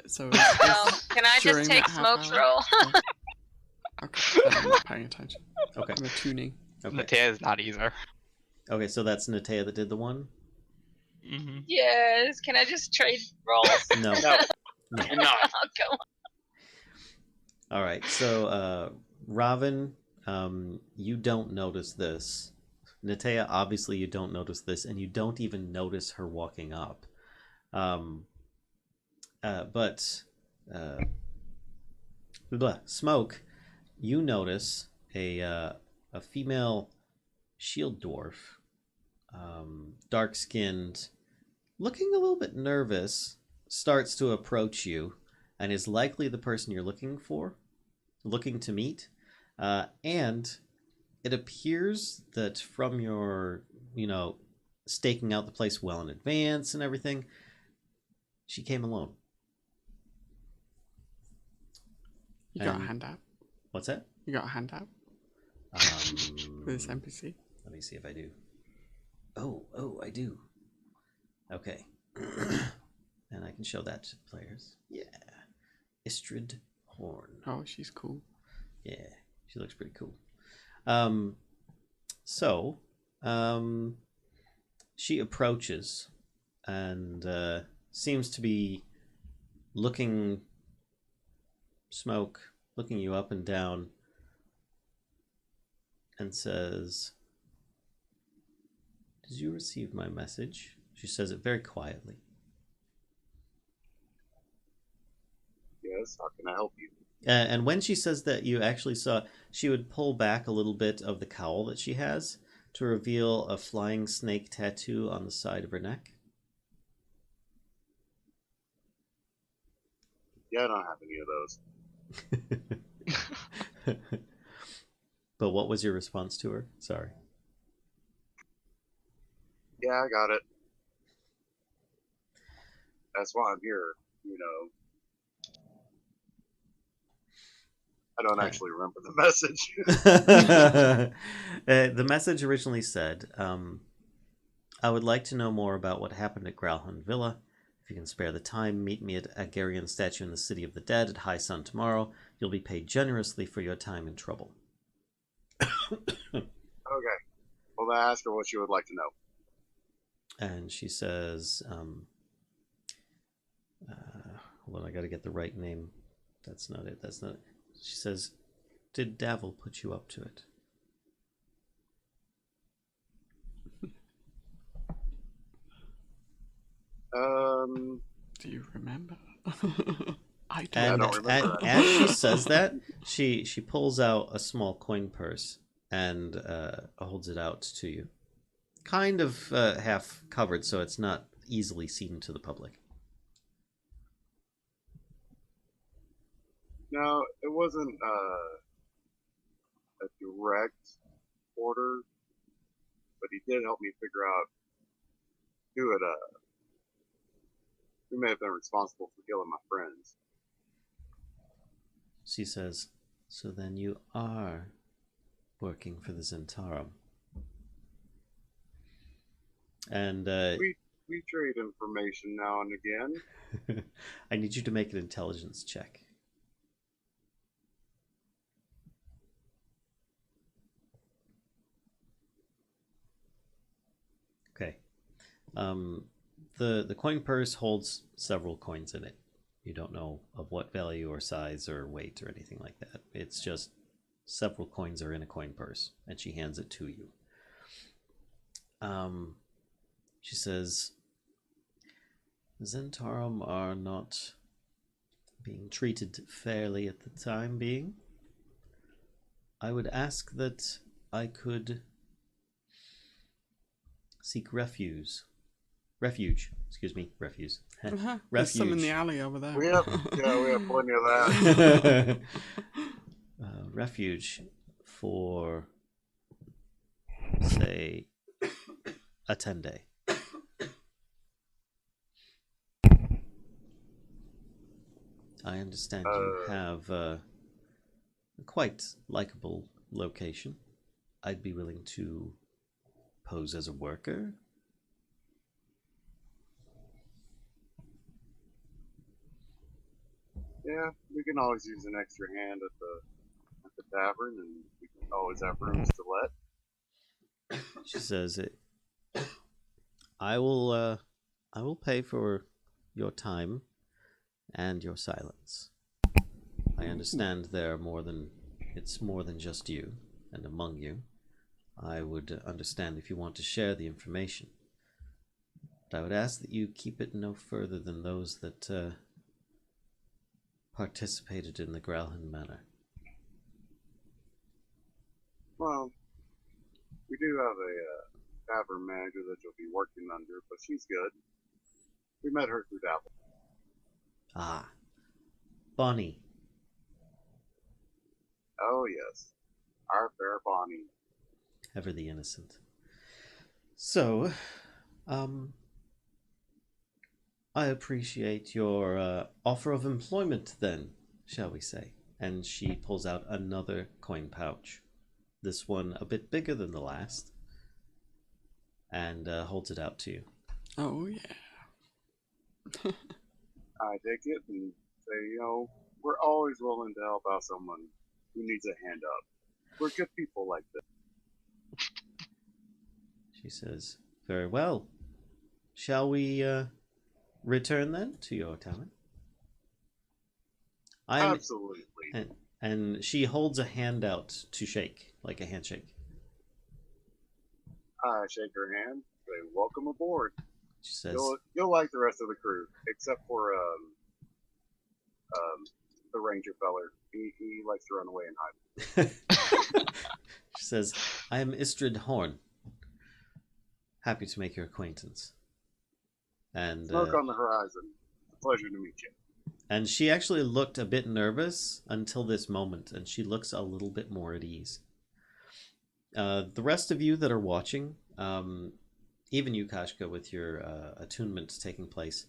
So Can I during just take that half smoke's hour? roll? Okay, then I'm not paying attention. Okay. I'm attuning. Okay. Natea is not either. Okay, so that's Natea that did the one? Mm-hmm. Yes. Can I just trade rolls? No. No, No. you're not. Oh, come on. All right, so Ravin, you don't notice this. Natea, obviously you don't notice this, and you don't even notice her walking up. But Smoke, you notice a female shield dwarf, dark-skinned, looking a little bit nervous, starts to approach you, and is likely the person you're looking to meet. And it appears that from your, staking out the place well in advance and everything, she came alone. You got a And- handout? What's that? You got a handout with this NPC? Let me see if I do. Oh, I do. Okay. And I can show that to players. Yeah. Istrid Horn. Oh, she's cool. Yeah, she looks pretty cool. She approaches and seems to be looking you up and down, and says, "Did you receive my message?" She says it very quietly. Yes, how can I help you? And when she says that, you actually saw she would pull back a little bit of the cowl that she has to reveal a flying snake tattoo on the side of her neck. Yeah, I don't have any of those. But what was your response to her? Sorry. Yeah, I got it. That's why I'm here, I don't Okay. actually remember the message. The message originally said, I would like to know more about what happened at Growlhund Villa. If you can spare the time, meet me at a Gariand Statue in the City of the Dead at high sun tomorrow. You'll be paid generously for your time and trouble. Okay. Well, I ask her what she would like to know. And she says, hold on, I gotta get the right name. That's not it. She says, did Davil put you up to it? Do you remember? I don't. And, don't remember and as she says that, she pulls out a small coin purse and holds it out to you. Kind of half covered, so it's not easily seen to the public. No, it wasn't a direct order, but he did help me figure out who may have been responsible for killing my friends. She says, so then you are working for the Zentarum. And We trade information now and again. I need you to make an intelligence check. Okay. The coin purse holds several coins in it. You don't know of what value or size or weight or anything like that. It's just several coins are in a coin purse, and she hands it to you. She says, Zentarum are not being treated fairly at the time being. I would ask that I could seek refuge. Excuse me, refuse. There's some in the Refuge. alley over there. We have plenty of that. Refuge for, say, a 10-day. I understand you have a quite likable location. I'd be willing to pose as a worker. Yeah, we can always use an extra hand at the tavern, and we can always have rooms to let. She says, I will pay for your time and your silence. I understand it's more than just you and among you. I would understand if you want to share the information. But I would ask that you keep it no further than those that participated in the Gralhan Manor. Well, we do have a tavern manager that you'll be working under, but she's good. We met her through Dabble. Ah, Bonnie. Oh, yes. Our fair Bonnie. Ever the innocent. So, I appreciate your offer of employment then, shall we say. And she pulls out another coin pouch. This one a bit bigger than the last. And holds it out to you. Oh, yeah. I take it and say, we're always willing to help out someone who needs a hand up. We're good people like this. She says, very well. Shall we return then to your tavern? Absolutely. And she holds a hand out to shake, like a handshake. I shake her hand, say, welcome aboard. She says, You'll like the rest of the crew, except for the ranger feller. He likes to run away and hide. She says, I am Istrid Horn. Happy to make your acquaintance. And Smoke on the horizon. Pleasure to meet you. And she actually looked a bit nervous until this moment, and she looks a little bit more at ease. The rest of you that are watching, even you, Kashka, with your attunement taking place,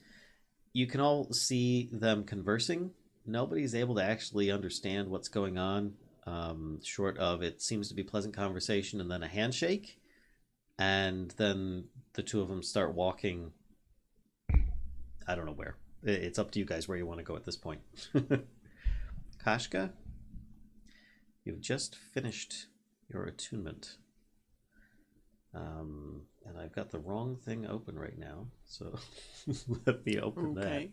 you can all see them conversing. Nobody's able to actually understand what's going on, short of it seems to be pleasant conversation and then a handshake, and then the two of them start walking. I don't know where. It's up to you guys where you want to go at this point. Kashka, you've just finished your attunement. And I've got the wrong thing open right now, so let me open that.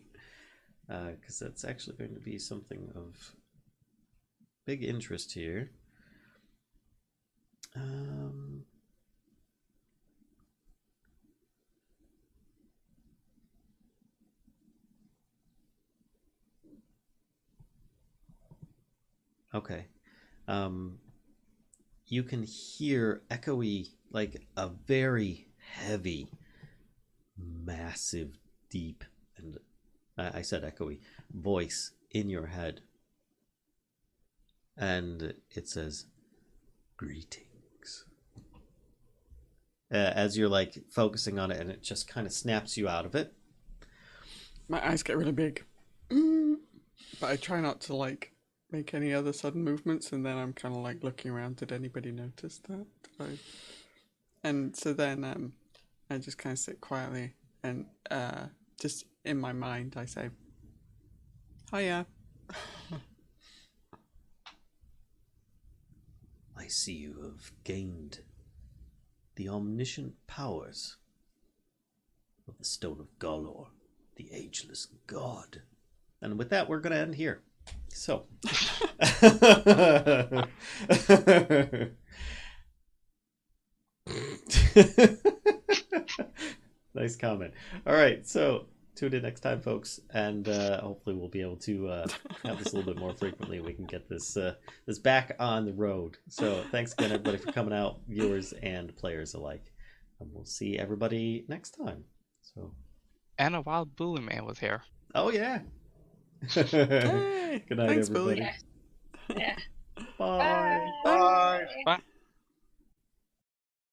Because that's actually going to be something of big interest here. Okay. You can hear echoey, like a very heavy, massive, deep, and I said echoey, voice in your head. And it says, greetings. As you're like focusing on it, and it just kind of snaps you out of it. My eyes get really big. But I try not to like make any other sudden movements, and then I'm kind of like looking around. Did anybody notice that? And so then I just kind of sit quietly, and just in my mind I say, hiya. I see you have gained the omniscient powers of the Stone of Galor, the ageless god. And with that, we're going to end here. So. Nice comment. All right, so tune in next time, folks, and hopefully we'll be able to have this a little bit more frequently. We can get this this back on the road. So thanks again, everybody, for coming out, viewers and players alike. And we'll see everybody next time. So. And a wild bully man was here. Oh yeah. Hey, Good night, thanks, everybody. Billy. Yeah. Bye. Bye. Bye.